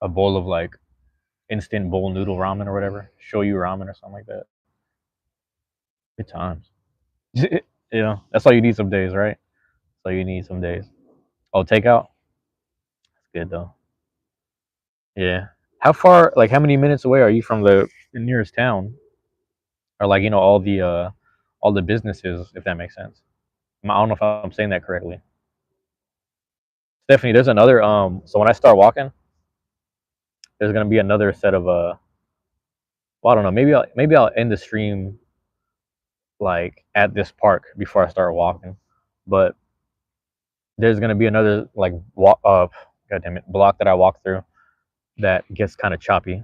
a bowl of like instant bowl noodle ramen or whatever, shoyu ramen or something like that. Good times. You know, that's all you need some days, right? That's all you need some days. Oh, takeout. That's good though. Yeah. How far? Like, how many minutes away are you from the nearest town, or like all the businesses, if that makes sense? I don't know if I'm saying that correctly. Stephanie, there's another. So when I start walking, there's gonna be another set of well, I don't know. Maybe I'll end the stream like at this park before I start walking, but there's gonna be another like walk god damn it, block that I walk through that gets kind of choppy,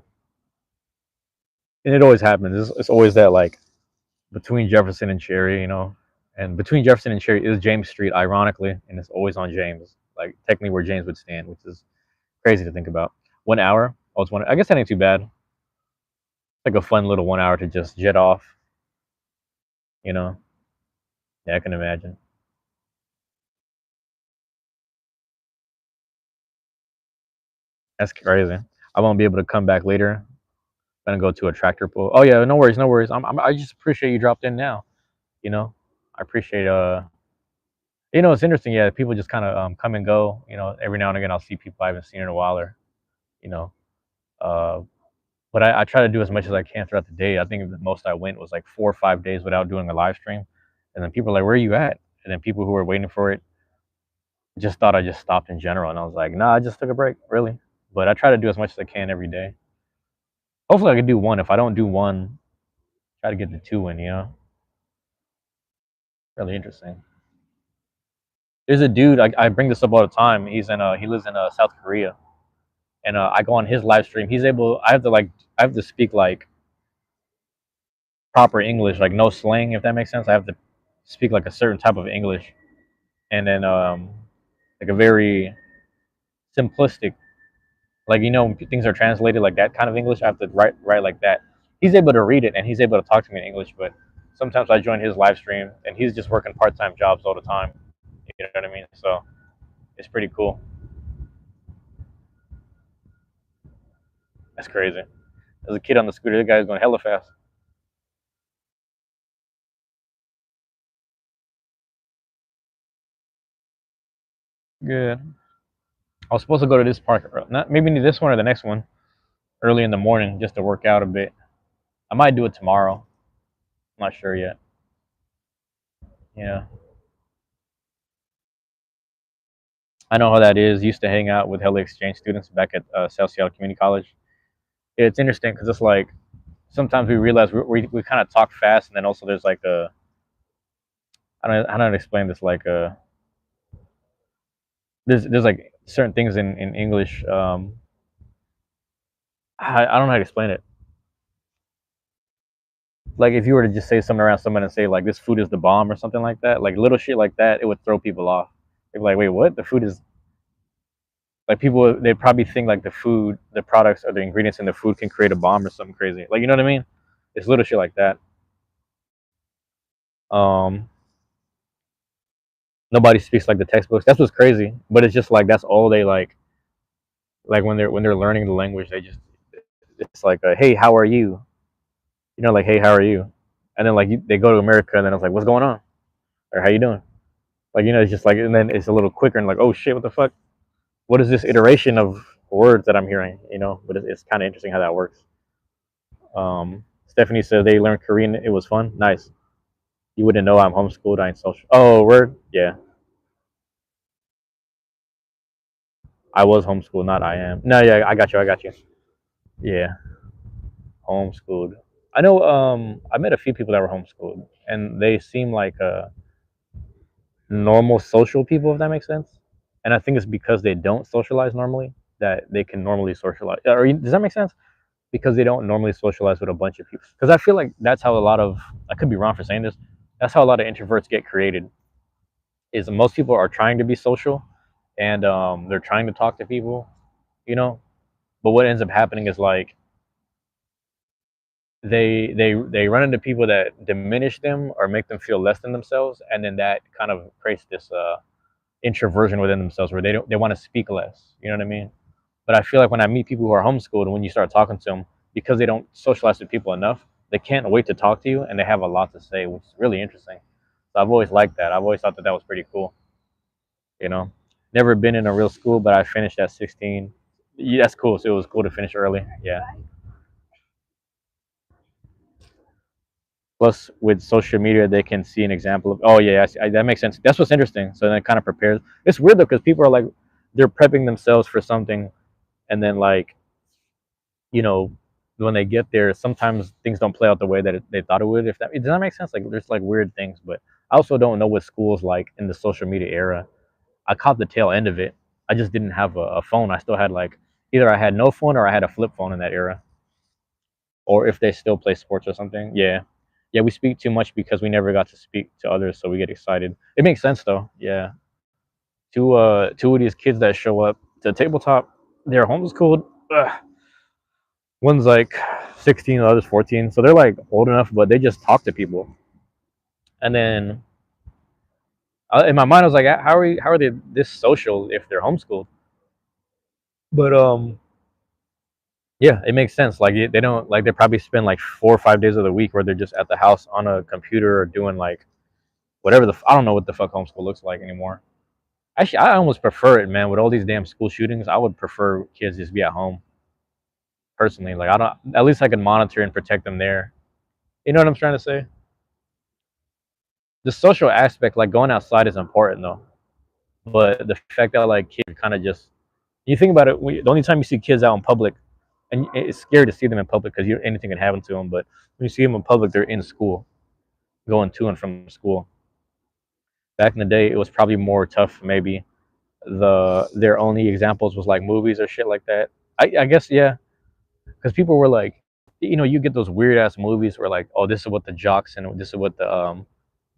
and it always happens. It's always that like between Jefferson and Cherry, you know, and between Jefferson and Cherry is James Street, ironically, and it's always on James, like technically where James would stand, which is crazy to think about. 1 hour, oh, it's one. I guess that ain't too bad. It's like a fun little 1 hour to just jet off, you know. Yeah, I can imagine. That's crazy. I won't be able to come back later. I'm gonna go to a tractor pull. Oh yeah, no worries, no worries. I just appreciate you dropped in now. You know, I appreciate you know, it's interesting. Yeah, people just kind of come and go. You know, every now and again I'll see people I haven't seen in a while, or you know, uh, but I try to do as much as I can throughout the day. I think the most I went was like 4 or 5 days without doing a live stream, and then people are like, "Where are you at?" And then people who were waiting for it just thought I just stopped in general, and I was like, "Nah, I just took a break, really." But I try to do as much as I can every day. Hopefully, I can do one. If I don't do one, try to get the two in. You know, really interesting. There's a dude I bring this up all the time. He lives in South Korea, and I go on his live stream. He's able. I have to speak like proper English, like no slang, if that makes sense. I have to speak like a certain type of English, and then like a very simplistic, like things are translated like that kind of English. I have to write like that. He's able to read it and he's able to talk to me in English, but sometimes I join his live stream and he's just working part-time jobs all the time. You know what I mean? So it's pretty cool. That's crazy. There's a kid on the scooter. The guy's going hella fast. Good. I was supposed to go to this park, not maybe this one or the next one, early in the morning just to work out a bit. I might do it tomorrow. I'm not sure yet. Yeah, I know how that is. Used to hang out with hella exchange students back at South Seattle Community College. Yeah, it's interesting because it's like sometimes we realize we kind of talk fast, and then also there's like a I don't know how to explain this. Like there's like certain things in English. I don't know how to explain it. Like if you were to just say something around someone and say like this food is the bomb or something like that, like little shit like that, it would throw people off. They're like, wait, what? The food is like people. They probably think like the food, the products, or the ingredients in the food can create a bomb or something crazy. Like you know what I mean? It's little shit like that. Um, Nobody speaks like the textbooks. That's what's crazy. But it's just like that's all they like. Like when they're learning the language, they just it's like, hey, how are you? You know, like, hey, how are you? And then like they go to America, and then it's like, what's going on? Or how you doing? Like you know, it's just like, and then it's a little quicker, and like, oh shit, what the fuck? What is this iteration of words that I'm hearing? You know, but it's kind of interesting how that works. Stephanie said they learned Korean. It was fun. Nice. You wouldn't know I'm homeschooled. I ain't social. Oh, word. Yeah, I was homeschooled, not I am. No, yeah, I got you. I got you. Yeah, homeschooled. I know. I met a few people that were homeschooled, and they seem like normal social people, if that makes sense. And I think it's because they don't socialize normally that they can normally socialize. Or does that make sense? Because they don't normally socialize with a bunch of people. Because I feel like that's how a lot of, I could be wrong for saying this, that's how a lot of introverts get created. Is most people are trying to be social, and they're trying to talk to people, you know. But what ends up happening is like they run into people that diminish them or make them feel less than themselves, and then that kind of creates this introversion within themselves where they want to speak less. You know what I mean? But I feel like when I meet people who are homeschooled, and when you start talking to them, because they don't socialize with people enough, they can't wait to talk to you, and they have a lot to say, which is really interesting. So I've always liked that. I've always thought that that was pretty cool. You know, never been in a real school, but I finished at 16. Yeah, that's cool. So it was cool to finish early. Yeah. Plus, with social media, they can see an example of. Oh yeah, that makes sense. That's what's interesting. So then it kind of prepares. It's weird though because people are like, they're prepping themselves for something, and then like you know, when they get there, sometimes things don't play out the way that they thought it would. If that does that make sense? Like there's like weird things, but I also don't know what school's like in the social media era. I caught the tail end of it. I just didn't have a phone. I still had like either I had no phone or I had a flip phone in that era, or if they still play sports or something. Yeah, yeah. We speak too much because we never got to speak to others, so we get excited. It makes sense though. Yeah, two of these kids that show up to tabletop, they're homeschooled. Ugh. One's like 16, the other's 14. So they're like old enough, but they just talk to people. And then in my mind, I was like, how are they this social if they're homeschooled? But yeah, it makes sense. Like they don't like they probably spend like 4 or 5 days of the week where they're just at the house on a computer or doing like whatever I don't know what the fuck homeschool looks like anymore. Actually, I almost prefer it, man. With all these damn school shootings, I would prefer kids just be at home personally. Like I don't, at least I can monitor and protect them there. You know what I'm trying to say? The social aspect, like going outside, is important though. But the fact that like kids kind of just, you think about it, the only time you see kids out in public, and it's scary to see them in public because anything can happen to them. But when you see them in public, they're in school, going to and from school. Back in the day, it was probably more tough. Maybe their only examples was like movies or shit like that. I guess yeah, because people were like, you get those weird ass movies where like, oh, this is what the jocks and this is what the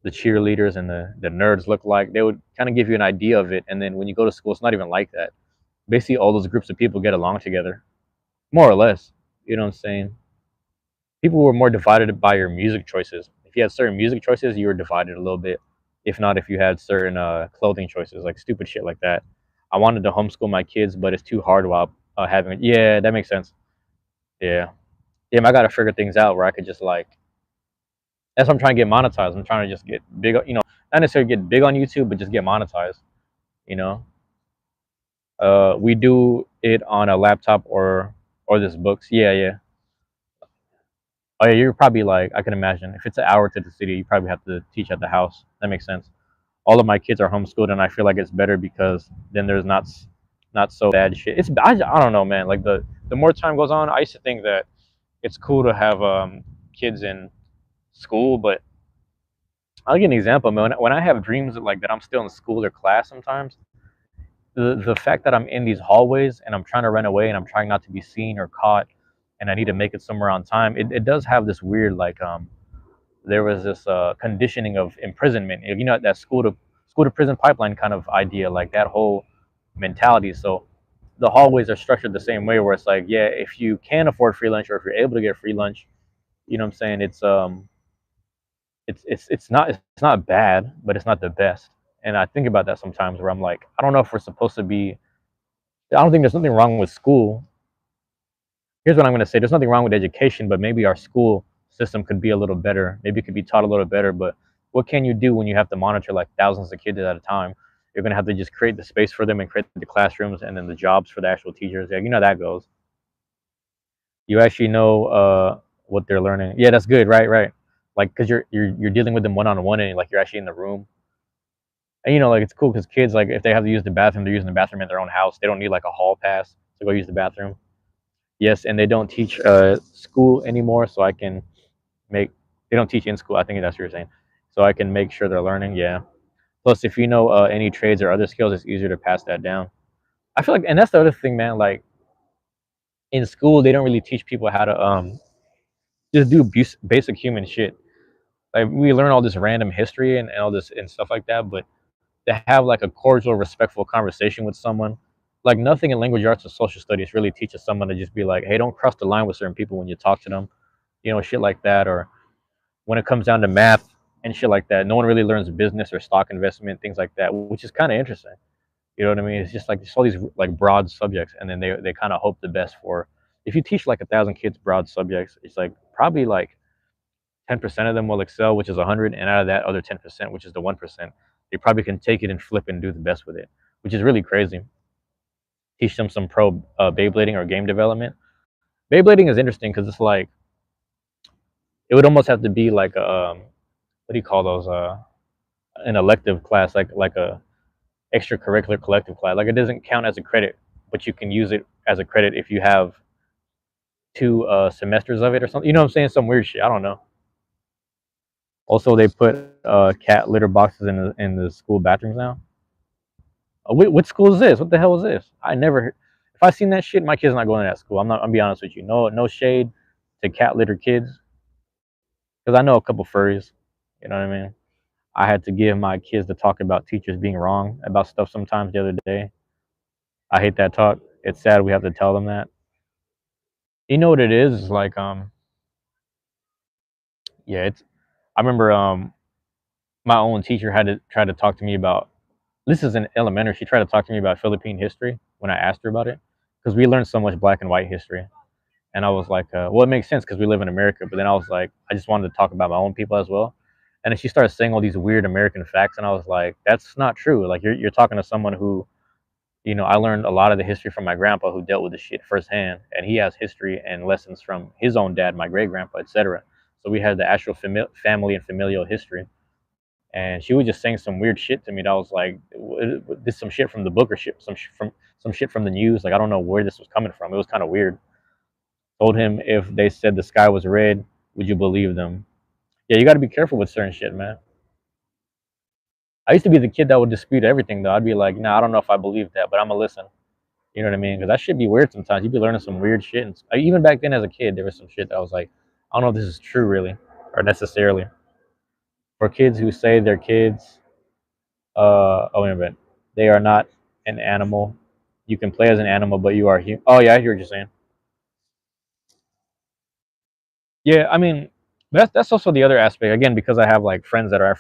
cheerleaders and the nerds look like. They would kind of give you an idea of it, and then when you go to school, it's not even like that. Basically, all those groups of people get along together, more or less. You know what I'm saying? People were more divided by your music choices. If you had certain music choices, you were divided a little bit. If not, if you had certain clothing choices, like stupid shit like that. I wanted to homeschool my kids, but it's too hard while having. Yeah, that makes sense. Yeah, yeah. I got to figure things out where I could just like. That's what I'm trying to get monetized. I'm trying to just get big. Not necessarily get big on YouTube, but just get monetized. You know, we do it on a laptop or this books. Yeah, yeah. Oh yeah, you're probably like I can imagine if it's an hour to the city, you probably have to teach at the house. That makes sense. All of my kids are homeschooled, and I feel like it's better because then there's not so bad shit. I don't know, man. Like the more time goes on, I used to think that it's cool to have kids in school, but I'll give an example, man. When I have dreams of, like that I'm still in school or class sometimes, the fact that I'm in these hallways and I'm trying to run away and I'm trying not to be seen or caught and I need to make it somewhere on time, it does have this weird like there was this conditioning of imprisonment. That school to prison pipeline kind of idea, like that whole mentality. So the hallways are structured the same way, where it's like, yeah, if you can afford free lunch or if you're able to get free lunch, you know what I'm saying? It's not bad, but it's not the best. And I think about that sometimes, where I'm like, I don't know if we're supposed to be. I don't think there's nothing wrong with school. Here's what I'm going to say: there's nothing wrong with education, but maybe our school system could be a little better. Maybe it could be taught a little better. But what can you do when you have to monitor like thousands of kids at a time? You're going to have to just create the space for them and create the classrooms and then the jobs for the actual teachers. Yeah, you know how that goes. You actually know what they're learning. Yeah, that's good. Right, right. Like, because you're dealing with them one on one, and like you're actually in the room. And like it's cool because kids, like, if they have to use the bathroom, they're using the bathroom in their own house. They don't need like a hall pass to go use the bathroom. Yes, and they don't teach school anymore, so I can make. They don't teach in school. I think that's what you're saying. So I can make sure they're learning. Yeah. Plus, if you know any trades or other skills, it's easier to pass that down. I feel like, and that's the other thing, man. Like in school, they don't really teach people how to just do basic human shit. Like we learn all this random history and all this and stuff like that, but to have like a cordial, respectful conversation with someone, like nothing in language arts or social studies really teaches someone to just be like, hey, don't cross the line with certain people when you talk to them, shit like that. Or when it comes down to math and shit like that, no one really learns business or stock investment, things like that, which is kind of interesting. You know what I mean? It's just like all these like broad subjects, and then they kind of hope the best for. If you teach like 1,000 kids broad subjects, it's like probably like 10% of them will excel, which is 100, and out of that other 10%, which is the 1%, they probably can take it and flip and do the best with it, which is really crazy. Teach them some pro Beyblading or game development. Beyblading is interesting because it's like it would almost have to be like a what do you call those? An elective class, like a extracurricular collective class. Like it doesn't count as a credit, but you can use it as a credit if you have two semesters of it or something. You know what I'm saying? Some weird shit. I don't know. Also, they put cat litter boxes in the school bathrooms now. What school is this? What the hell is this? I never. If I seen that shit, my kid's not going to that school. I'm not. I'm be honest with you. No, no shade to cat litter kids, because I know a couple furries. You know what I mean? I had to give my kids to talk about teachers being wrong about stuff sometimes the other day. I hate that talk. It's sad we have to tell them that. You know what it is? It's like yeah. It's. I remember my own teacher had to try to talk to me about. This is in elementary. She tried to talk to me about Philippine history when I asked her about it, because we learned so much black and white history. And I was like, well, it makes sense because we live in America. But then I was like, I just wanted to talk about my own people as well. And then she started saying all these weird American facts, and I was like, that's not true. Like you're talking to someone who, I learned a lot of the history from my grandpa who dealt with the shit firsthand, and he has history and lessons from his own dad, my great grandpa, etc. So we had the actual family and familial history. And she was just saying some weird shit to me that I was like, this some shit from the book or shit, some shit from the news. Like I don't know where this was coming from. It was kind of weird. Told him if they said the sky was red, would you believe them? Yeah, you got to be careful with certain shit, man. I used to be the kid that would dispute everything, though. I'd be like, nah, I don't know if I believe that, but I'm gonna listen. You know what I mean? Because that should be weird sometimes. You'd be learning some weird shit. And even back then as a kid, there was some shit that I was like, I don't know if this is true, really, or necessarily. For kids who say they're kids, wait a minute, they are not an animal. You can play as an animal, but you are human. Oh yeah, I hear what you're saying. Yeah, I mean, that's also the other aspect. Again, because I have like friends that are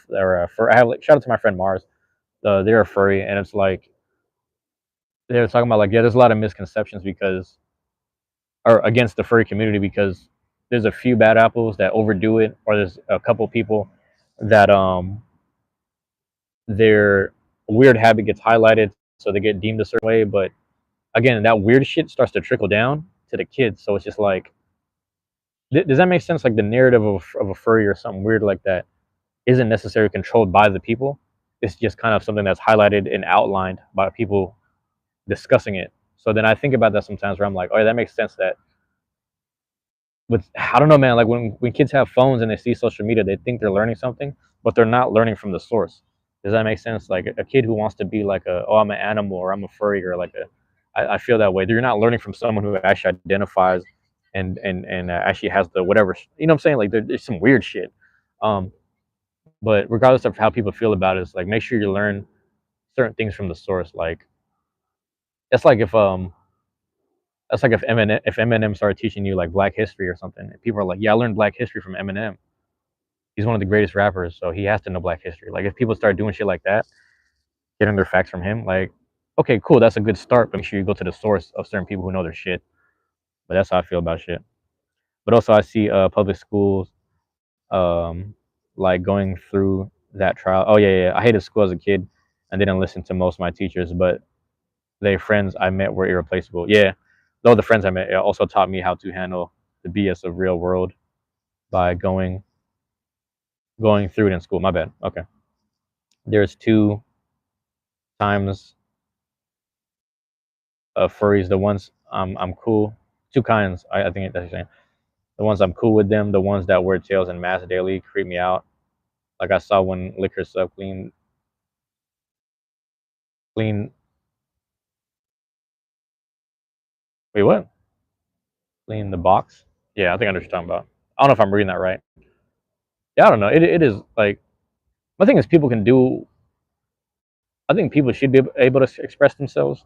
I have like shout out to my friend Mars. They're a furry, and it's like they're talking about like, yeah, there's a lot of misconceptions because or against the furry community, because there's a few bad apples that overdo it, or there's a couple people that their weird habit gets highlighted, so they get deemed a certain way. But again, that weird shit starts to trickle down to the kids, so it's just like, does that make sense? Like the narrative of a furry or something weird like that isn't necessarily controlled by the people. It's just kind of something that's highlighted and outlined by people discussing it. So then I think about that sometimes where I'm like, oh, yeah, that makes sense that with, I don't know, man, like when kids have phones and they see social media, they think they're learning something, but they're not learning from the source. Does that make sense? Like a kid who wants to be like oh, I'm an animal, or I'm a furry, or like I feel that way. You're not learning from someone who actually identifies and actually has the whatever, you know what I'm saying? Like there's some weird shit. Um, But regardless of how people feel about it, it's like make sure you learn certain things from the source. Like it's like if that's like if Eminem started teaching you like Black history or something, and people are like, yeah, I learned Black history from Eminem. He's one of the greatest rappers, so he has to know Black history. Like if people start doing shit like that, getting their facts from him, like, okay, cool, that's a good start, but make sure you go to the source of certain people who know their shit. But that's how I feel about shit. But also I see public schools um like going through that trial. Oh yeah. I hated school as a kid and didn't listen to most of my teachers, but the friends I met were irreplaceable. Yeah. Though the friends I met also taught me how to handle the BS of real world by going through it in school. My bad. Okay. There's two times of furries. The ones I'm cool. Two kinds. I think that's what you're saying. The ones I'm cool with them. The ones that wear tails and masks daily creep me out. Like I saw one liquor sub clean. Wait, what? Clean the box. Yeah, I think I know what you're talking about. I don't know if I'm reading that right. Yeah, I don't know. It is like my thing is people can do. I think people should be able to express themselves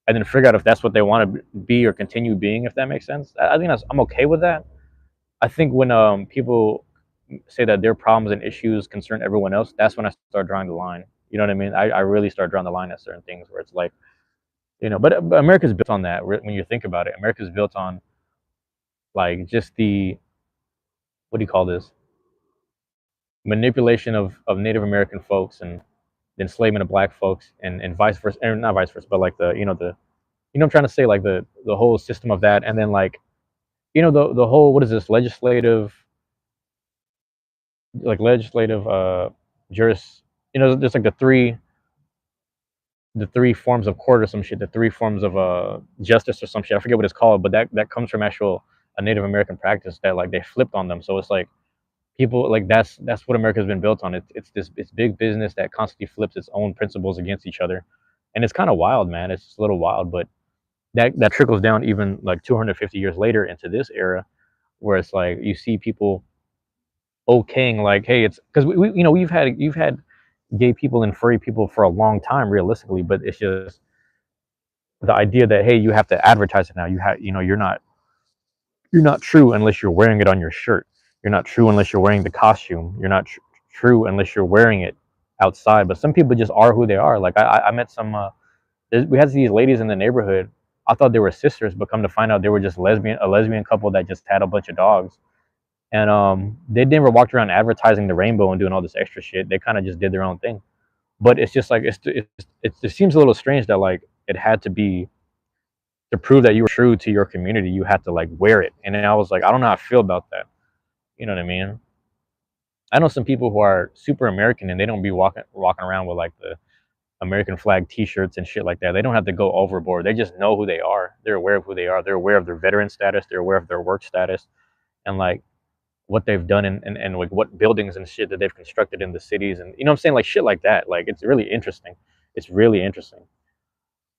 and then figure out if that's what they want to be or continue being. If that makes sense, I think I'm okay with that. I think when people say that their problems and issues concern everyone else, that's when I start drawing the line. You know what I mean? I really start drawing the line at certain things where it's like, but America's built on that. When you think about it, America's built on like just the what do you call this manipulation of Native American folks and the enslavement of black folks and vice versa, and not vice versa, but like I'm trying to say like the whole system of that, and then like the whole what is this legislative juris there's like the three forms of court or some shit, the three forms of justice or some shit. I forget what it's called, but that comes from actual a Native American practice that like they flipped on them. So it's like people like that's what America's been built on. It's big business that constantly flips its own principles against each other, and it's kind of wild, man. It's just a little wild, but that trickles down even like 250 years later into this era, where it's like you see people okaying like, hey, it's because you've had gay people and furry people for a long time, realistically, but it's just the idea that hey, you have to advertise it now. You're not true unless you're wearing it on your shirt. You're not true unless you're wearing the costume. You're not true unless you're wearing it outside. But some people just are who they are. Like I met some. We had these ladies in the neighborhood. I thought they were sisters, but come to find out they were just a lesbian couple that just had a bunch of dogs. And they never walked around advertising the rainbow and doing all this extra shit. They kind of just did their own thing. But it's just like it seems a little strange that like it had to be to prove that you were true to your community, you had to like wear it. And then I was like, I don't know how I feel about that. You know what I mean? I know some people who are super American and they don't be walking around with like the American flag T-shirts and shit like that. They don't have to go overboard. They just know who they are. They're aware of who they are. They're aware of their veteran status. They're aware of their work status, and like what they've done and like what buildings and shit that they've constructed in the cities, and you know what I'm saying, like shit like that. Like it's really interesting. It's really interesting.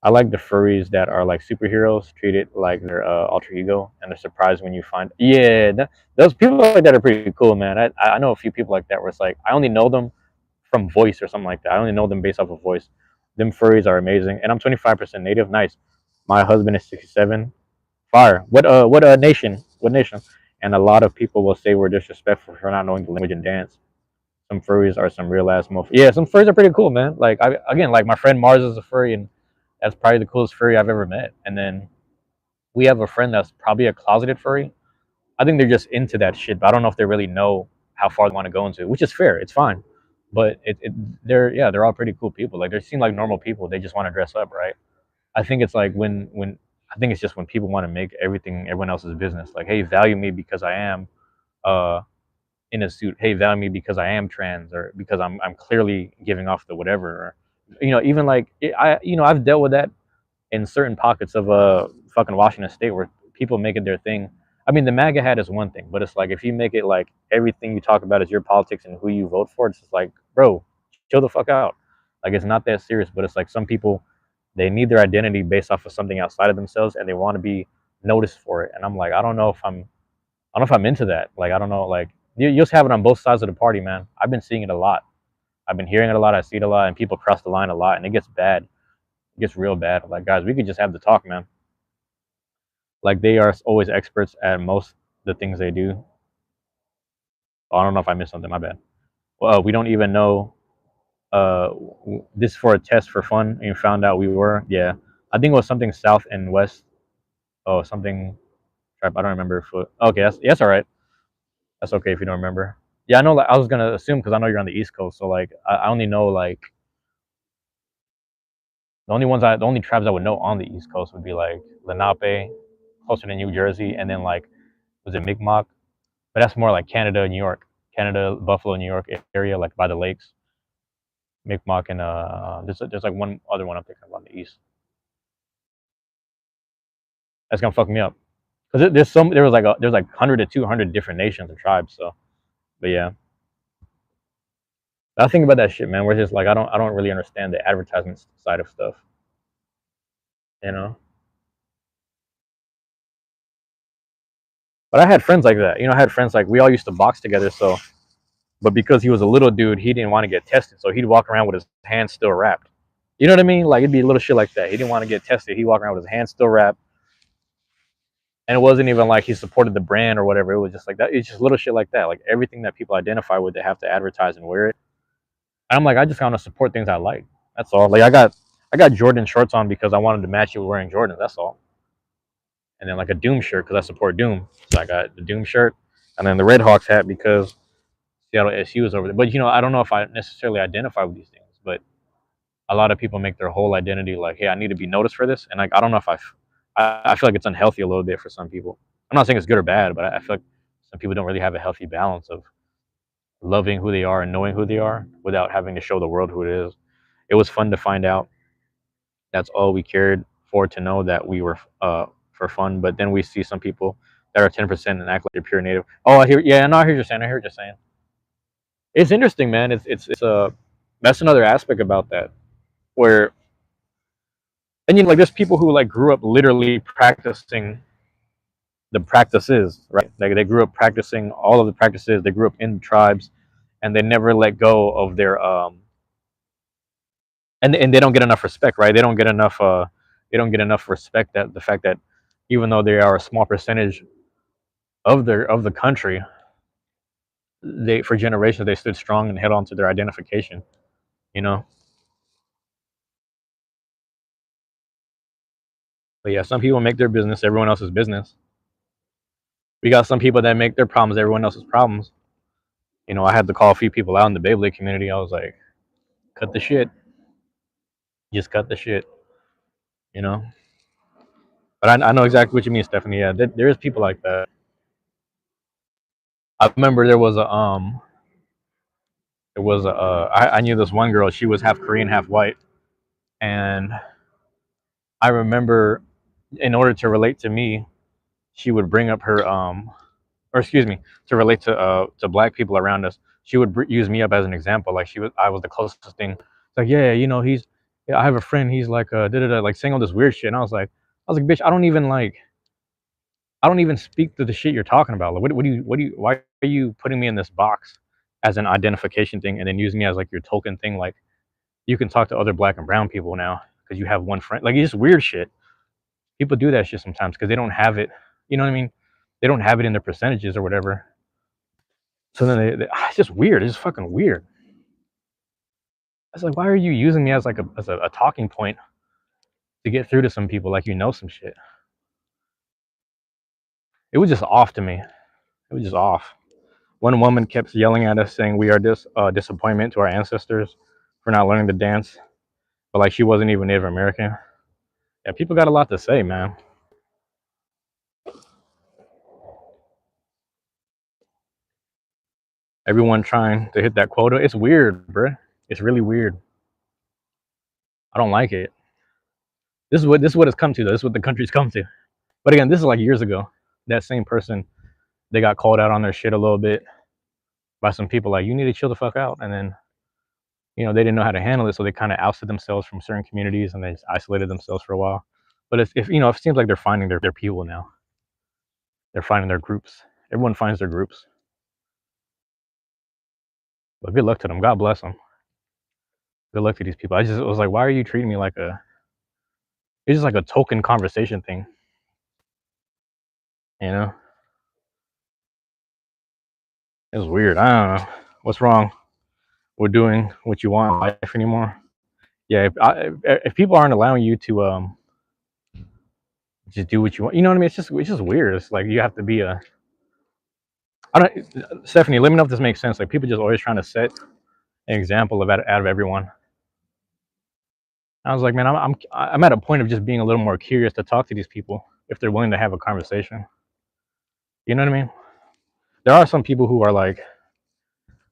I like the furries that are like superheroes, treat it like their alter ego, and they're surprised when you find. Yeah, those people like that are pretty cool, man. I know a few people like that where it's like I only know them from voice or something like that. I only know them based off of voice. Them furries are amazing, and I'm 25% native. Nice. My husband is 67. Fire. What nation? What nation? And a lot of people will say we're disrespectful for not knowing the language and dance. Some furries are some real ass mofos. Yeah, some furries are pretty cool, man. Like again, like my friend Mars is a furry, and that's probably the coolest furry I've ever met. And then we have a friend that's probably a closeted furry. I think they're just into that shit, but I don't know if they really know how far they want to go into it, which is fair. It's fine. But they're all pretty cool people. Like they seem like normal people. They just want to dress up, right? I think it's like when I think it's just when people want to make everyone else's business. Like, hey, value me because I am uh in a suit. Hey, value me because I am trans or because I'm clearly giving off the whatever. Or, even like I've dealt with that in certain pockets of fucking Washington State where people make it their thing. I mean, the MAGA hat is one thing, but it's like if you make it like everything you talk about is your politics and who you vote for, it's just like, bro, chill the fuck out. Like it's not that serious, but it's like some people they need their identity based off of something outside of themselves and they want to be noticed for it. And I'm like, I don't know if I'm into that. Like I don't know, like You just have it on both sides of the party, man. I've been seeing it a lot. I've been hearing it a lot. I see it a lot, and people cross the line a lot, and it gets bad. It gets real bad. Like, guys, we could just have the talk, man. Like, they are always experts at most the things they do. Oh, I don't know if I missed something. My bad. Well, we don't even know. This for a test for fun, and you found out we were. Yeah, I think it was something south and west. Oh, something. I don't remember. Okay, that's all right. That's okay if you don't remember. Yeah, I know. Like, I was gonna assume because I know you're on the East Coast, so like I only know like the only tribes I would know on the East Coast would be like Lenape, closer to New Jersey, and then like was it Mi'kmaq? But that's more like Canada, New York, Canada, Buffalo, New York area, like by the lakes. Mi'kmaq and there's like one other one I'm thinking about in the East. That's gonna fuck me up because there's like 100 to 200 different nations and tribes. So, but yeah, I think about that shit, man. Where it's just like I don't really understand the advertisement side of stuff, you know. But I had friends like that, you know. I had friends like we all used to box together. So, but because he was a little dude, he didn't want to get tested, so he'd walk around with his hands still wrapped. You know what I mean? Like it'd be a little shit like that. He didn't want to get tested. He'd walk around with his hands still wrapped, and it wasn't even like he supported the brand or whatever. It was just like that. It's just little shit like that. Like everything that people identify with, they have to advertise and wear it. And I'm like, I just want to support things I like. That's all. Like I got Jordan shorts on because I wanted to match it with wearing Jordans. That's all. And then like a Doom shirt because I support Doom. So I got the Doom shirt, and then the Red Hawks hat because Seattle SU is over there. But you know, I don't know if I necessarily identify with these things, but a lot of people make their whole identity like, hey, I need to be noticed for this, and like I don't know if I feel like it's unhealthy a little bit for some people. I'm not saying it's good or bad, but I feel like some people don't really have a healthy balance of loving who they are and knowing who they are without having to show the world who it is. It was fun to find out that's all we cared for, to know that we were for fun. But then we see some people that are 10% and act like they're pure native. Oh, I hear. Yeah, no, I hear what you're saying. I hear what you're saying. It's interesting, man. It's that's another aspect about that where, and you know, like there's people who like grew up literally practicing the practices, right? Like they grew up practicing all of the practices. They grew up in tribes, and they never let go of their and they don't get enough respect, right? They don't get enough respect, that the fact that even though they are a small percentage of the country, they for generations they stood strong and held on to their identification, you know. But yeah, some people make their business everyone else's business. We got some people that make their problems everyone else's problems. You know, I had to call a few people out in the Beyblade community. I was like, cut the shit, just cut the shit, you know. But I know exactly what you mean, Stephanie. Yeah, there is people like that. I remember I knew this one girl. She was half Korean, half white, and I remember, in order to relate to me, she would bring up her or excuse me, to relate to black people around us. She would use me up as an example. Like I was the closest thing. It's like, yeah, you know, yeah, I have a friend. He's like, like saying all this weird shit, and I was like, bitch, I don't even speak to the shit you're talking about. Like, why are you putting me in this box as an identification thing, and then using me as like your token thing? Like, you can talk to other black and brown people now because you have one friend. Like, it's just weird shit. People do that shit sometimes because they don't have it. You know what I mean? They don't have it in their percentages or whatever. So then it's just weird. It's just fucking weird. It's like, why are you using me as like a talking point to get through to some people like you know some shit? It was just off to me. It was just off. One woman kept yelling at us saying we are disappointment to our ancestors for not learning to dance, but like she wasn't even Native American. Yeah, people got a lot to say, man. Everyone trying to hit that quota. It's weird, bruh. It's really weird. I don't like it. This is what it's come to though. This is what the country's come to. But again, this is like years ago. That same person, they got called out on their shit a little bit by some people like, you need to chill the fuck out. And then, you know, they didn't know how to handle it, so they kind of ousted themselves from certain communities and they just isolated themselves for a while. But if you know, it seems like they're finding their people now. They're finding their groups. Everyone finds their groups. But good luck to them. God bless them. Good luck to these people. I just was like, why are you treating me like a? It's just like a token conversation thing, you know? It was weird. I don't know what's wrong with doing what you want in life anymore. Yeah, if people aren't allowing you to just do what you want, you know what I mean? It's just weird. It's like you have to be a. I don't, Stephanie. Let me know if this makes sense. Like people just always trying to set an example of out of everyone. I was like, man, I'm at a point of just being a little more curious to talk to these people if they're willing to have a conversation. You know what I mean? There are some people who are like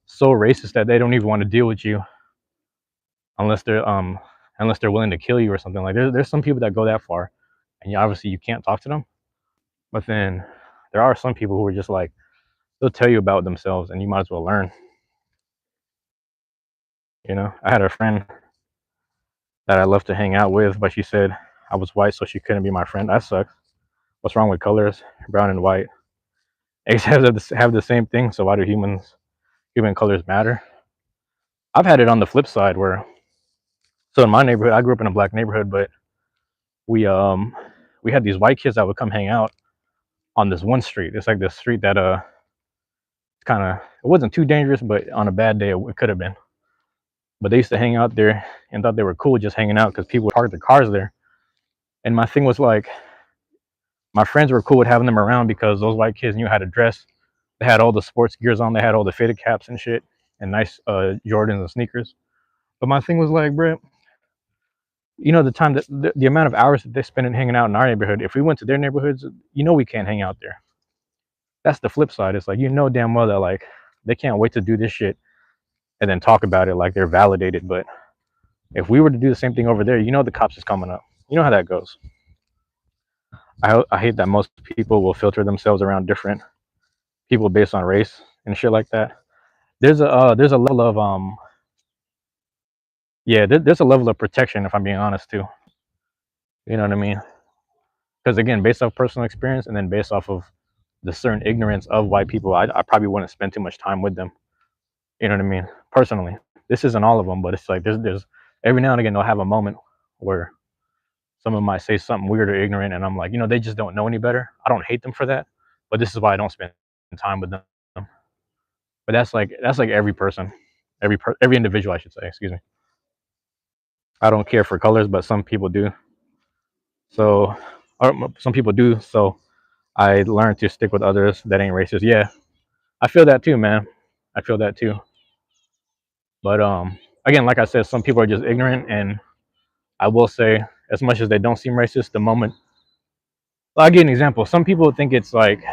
so racist that they don't even want to deal with you unless they're willing to kill you or something. Like there's some people that go that far, and obviously you can't talk to them. But then there are some people who are just like they'll tell you about themselves, and you might as well learn. You know, I had a friend that I loved to hang out with, but she said I was white, so she couldn't be my friend. That sucks. What's wrong with colors? Brown and white. Apes have the same thing. So why do human colors matter? I've had it on the flip side where so in my neighborhood, I grew up in a black neighborhood, but we um we had these white kids that would come hang out on this one street. It's like this street that kind of it wasn't too dangerous, but on a bad day it could have been. But they used to hang out there and thought they were cool just hanging out because people parked their cars there. And my thing was like, my friends were cool with having them around because those white kids knew how to dress. They had all the sports gears on. They had all the fitted caps and shit, and nice Jordans and sneakers. But my thing was like, bro, you know the time that the amount of hours that they spend in hanging out in our neighborhood. If we went to their neighborhoods, you know we can't hang out there. That's the flip side. It's like you know damn well that like they can't wait to do this shit and then talk about it like they're validated. But if we were to do the same thing over there, you know the cops is coming up. You know how that goes. I hate that most people will filter themselves around different people based on race and shit like that. There's a level of yeah, there's a level of protection if I'm being honest too. You know what I mean? Because again, based off personal experience and then based off of the certain ignorance of white people, I probably wouldn't spend too much time with them. You know what I mean? Personally, this isn't all of them, but it's like there's every now and again they'll have a moment where someone might say something weird or ignorant, and I'm like, you know, they just don't know any better. I don't hate them for that, but this is why I don't spend time with them. But that's like every person, every individual, I should say. Excuse me. I don't care for colors, but some people do. So, or some people do. So I learned to stick with others that ain't racist. Yeah, I feel that too, man. I feel that too. But again, like I said, some people are just ignorant, and I will say, as much as they don't seem racist, the moment. Well, I'll give you an example. Some people think it's like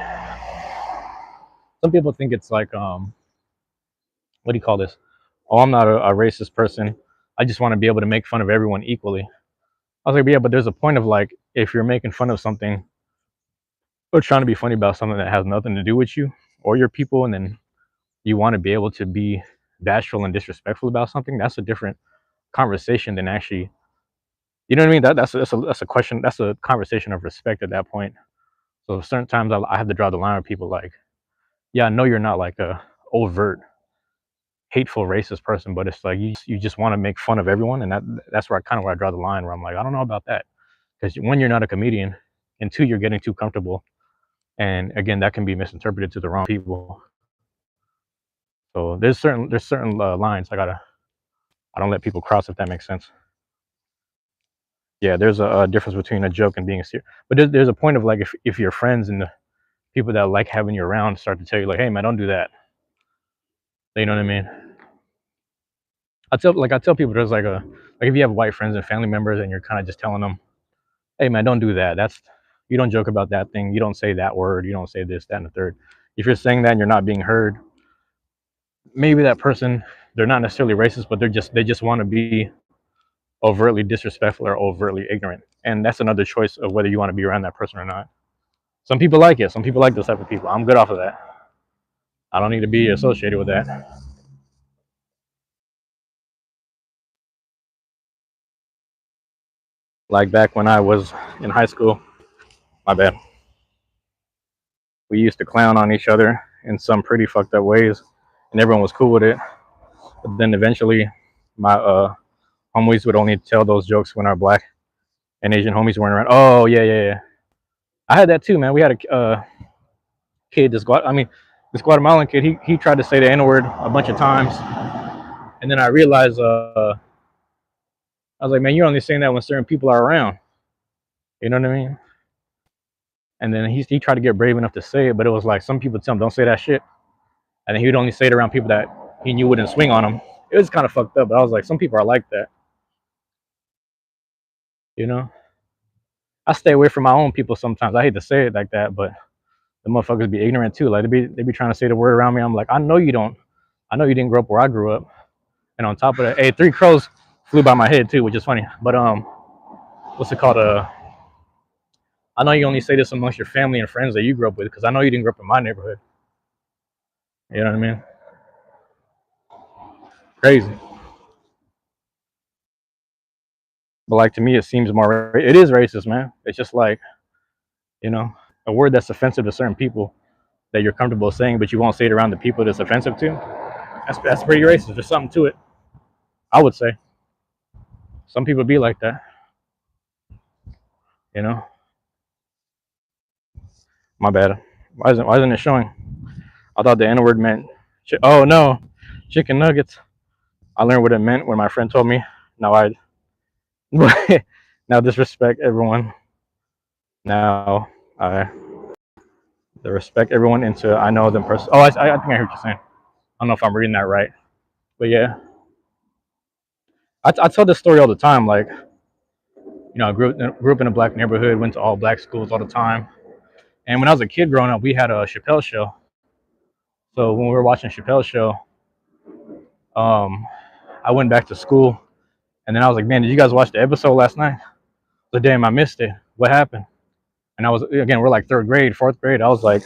what do you call this? Oh, I'm not a racist person. I just want to be able to make fun of everyone equally. I was like, yeah, but there's a point of like, if you're making fun of something or trying to be funny about something that has nothing to do with you or your people, and then you want to be able to be bashful and disrespectful about something, that's a different conversation than actually, you know what I mean? That's a question. That's a conversation of respect at that point. So certain times I have to draw the line with people like, yeah, I know you're not like a overt hateful racist person, but it's like you just want to make fun of everyone, and that's where I draw the line where I'm like, I don't know about that, because one, you're not a comedian, and two, you're getting too comfortable, and again, that can be misinterpreted to the wrong people. So there's certain lines I don't let people cross, if that makes sense. Yeah, there's a difference between a joke and being a serious, but there's a point of like if your friends and the people that like having you around start to tell you like, hey man, don't do that. You know what I mean? I tell people there's like if you have white friends and family members and you're kind of just telling them, hey man, don't do that. That's You don't joke about that thing. You don't say that word. You don't say this, that, and the third. If you're saying that and you're not being heard, maybe that person, they're not necessarily racist, but they just want to be overtly disrespectful or overtly ignorant. And that's another choice of whether you want to be around that person or not. Some people like it. Some people like those type of people. I'm good off of that. I don't need to be associated with that. Like back when I was in high school, my bad. We used to clown on each other in some pretty fucked up ways, and everyone was cool with it. But then eventually, my homies would only tell those jokes when our black and Asian homies weren't around. Oh yeah, yeah, yeah. I had that too, man. We had a kid, this Guatemalan kid. He tried to say the N word a bunch of times, and then I realized, I was like, man, you're only saying that when certain people are around. You know what I mean? And then he tried to get brave enough to say it, but it was like some people tell him don't say that shit, and then he would only say it around people that he knew wouldn't swing on him. It was kind of fucked up, but I was like, some people are like that, you know. I stay away from my own people sometimes. I hate to say it like that, but the motherfuckers be ignorant too. Like they be trying to say the word around me. I'm like, I know you don't. I know you didn't grow up where I grew up. And on top of that, hey, three crows flew by my head too, which is funny. But what's it called? I know you only say this amongst your family and friends that you grew up with, because I know you didn't grow up in my neighborhood. You know what I mean? Crazy. But like to me, it seems more. It is racist, man. It's just like, you know, a word that's offensive to certain people that you're comfortable saying, but you won't say it around the people that's offensive to. That's pretty racist. There's something to it. I would say some people be like that. You know. My bad. Why isn't it showing? I thought the N word meant. Oh no, chicken nuggets. I learned what it meant when my friend told me. Now I now disrespect everyone. Now I the respect everyone into I know them person. Oh, I think I heard what you're saying. I don't know if I'm reading that right, but yeah, I tell this story all the time. Like, I grew up in a black neighborhood, went to all black schools all the time, and when I was a kid growing up, we had a Chappelle show. So when we were watching Chappelle show, um, I went back to school, and then I was like, "Man, did you guys watch the episode last night?" The damn, I missed it. What happened? And I was again, we're like third grade, fourth grade. I was like,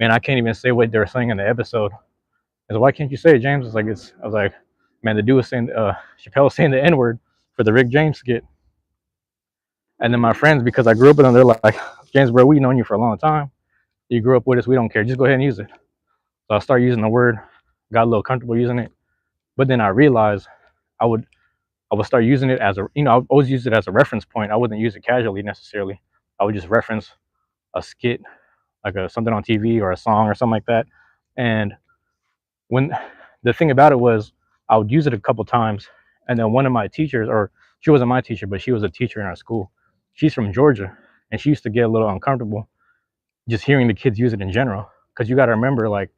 "Man, I can't even say what they were saying in the episode." I said, "Why can't you say it, James?" I was like, "Man, the dude was saying, Chappelle was saying the N word for the Rick James skit." And then my friends, because I grew up with them, they're like, "James, bro, we've known you for a long time. You grew up with us. We don't care. Just go ahead and use it." So I started using the word, got a little comfortable using it. But then I realized I would I would start using it as I would always use it as a reference point. I wouldn't use it casually necessarily. I would just reference a skit, like something on TV or a song or something like that. And when the thing about it was, I would use it a couple times, and then one of my teachers, or she wasn't my teacher, but she was a teacher in our school. She's from Georgia, and she used to get a little uncomfortable just hearing the kids use it in general. Because you got to remember, like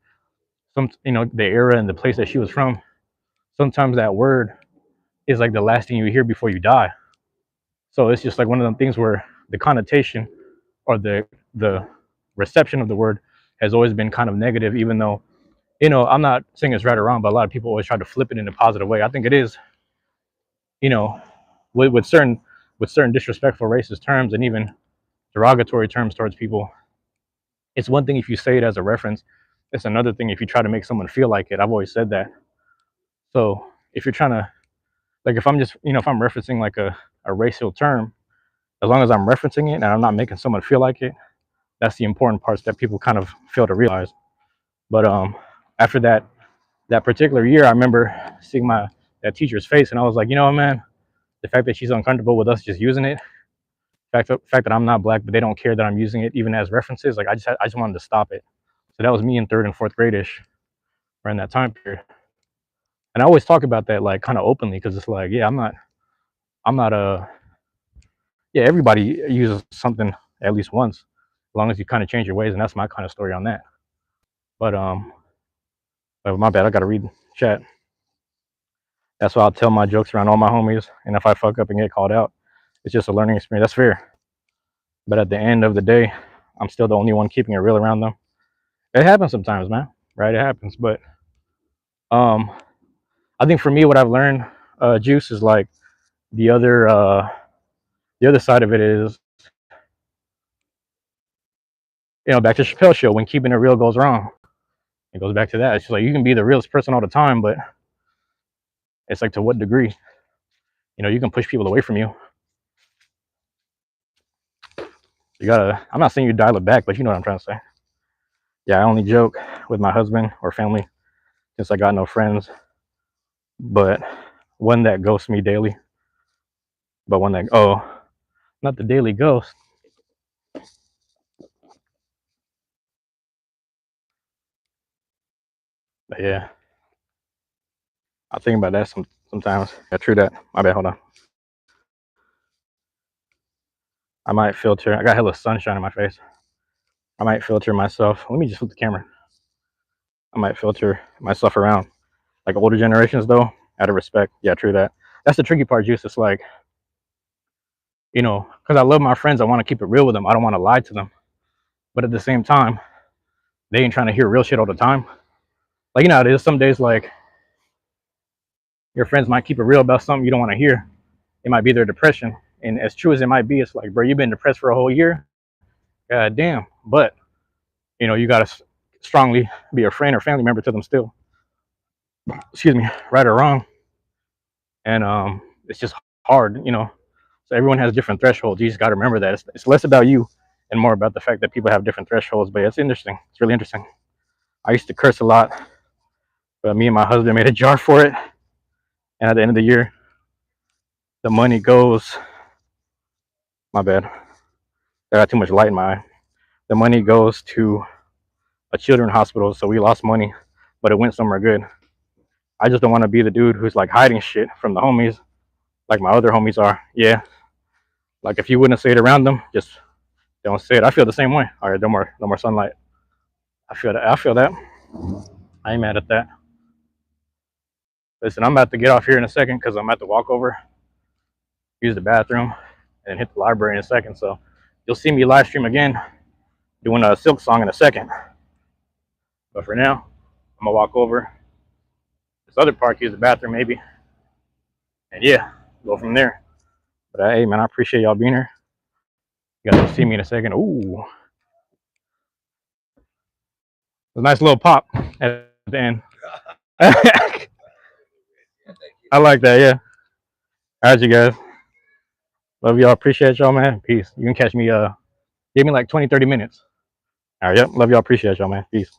the era and the place that she was from. Sometimes that word is like the last thing you hear before you die. So it's just like one of them things where the connotation or the reception of the word has always been kind of negative, even though I'm not saying it's right or wrong, but a lot of people always try to flip it in a positive way. I think it is, you know, with certain disrespectful racist terms and even derogatory terms towards people. It's one thing if you say it as a reference. It's another thing if you try to make someone feel like it. I've always said that. So if you're trying to, like, if I'm just, if I'm referencing like a racial term, as long as I'm referencing it and I'm not making someone feel like it, that's the important parts that people kind of fail to realize. But after that particular year, I remember seeing that teacher's face, and I was like, man, the fact that she's uncomfortable with us just using it, fact that I'm not black, but they don't care that I'm using it even as references. Like I just wanted to stop it. So that was me in third and fourth gradish, around that time period. And I always talk about that like kind of openly because it's like, yeah, I'm not a yeah. Everybody uses something at least once, as long as you kind of change your ways, and that's my kind of story on that. But my bad, I gotta read chat. That's why I'll tell my jokes around all my homies, and if I fuck up and get called out, it's just a learning experience. That's fair. But at the end of the day, I'm still the only one keeping it real around them. It happens sometimes, man. Right? It happens. But um, I think for me, what I've learned, Juice, is like the other uh, the other side of it is, back to Chappelle show when keeping it real goes wrong. It goes back to that. It's just like you can be the realest person all the time, but it's like to what degree? You can push people away from you. You gotta. I'm not saying you dial it back, but you know what I'm trying to say. Yeah, I only joke with my husband or family since I got no friends. but one that ghosts me daily. But one that, oh, not the daily ghost. But yeah, I think about that sometimes. Yeah, true that. My bad, hold on. I might filter. I got hella sunshine in my face. I might filter myself. Let me just flip the camera. I might filter myself around. Like older generations, though, out of respect. Yeah, true that. That's the tricky part, Juice. It's like, you know, because I love my friends, I want to keep it real with them. I don't want to lie to them. But at the same time, they ain't trying to hear real shit all the time. Like, you know, there's some days like your friends might keep it real about something you don't want to hear. It might be their depression. And as true as it might be, it's like, bro, you've been depressed for a whole year. God damn. But, you know, you got to strongly be a friend or family member to them still. Excuse me, right or wrong. And it's just hard, you know. So everyone has different thresholds. You just got to remember that. It's less about you and more about the fact that people have different thresholds. But it's interesting. It's really interesting. I used to curse a lot, but me and my husband made a jar for it. And at the end of the year, the money goes, my bad. I got too much light in my eye. The money goes to a children's hospital, so we lost money, but it went somewhere good. I just don't want to be the dude who's like hiding shit from the homies, like my other homies are. Yeah, like if you wouldn't say it around them, just don't say it. I feel the same way. All right, no more sunlight. I feel that. I feel that. I ain't mad at that. Listen, I'm about to get off here in a second because I'm about to walk over, use the bathroom, and hit the library in a second. So you'll see me live stream again, doing a Silk song in a second. But for now, I'm gonna walk over this other park, use the bathroom maybe, and yeah, go from there. But hey, man, I appreciate y'all being here. You guys will see me in a second. Ooh, a nice little pop at the end. I like that. Yeah. All right, you guys. Love y'all. Appreciate y'all, man. Peace. You can catch me. Give me like 20, 30 minutes. All right. Yep. Love y'all. Appreciate y'all, man. Peace.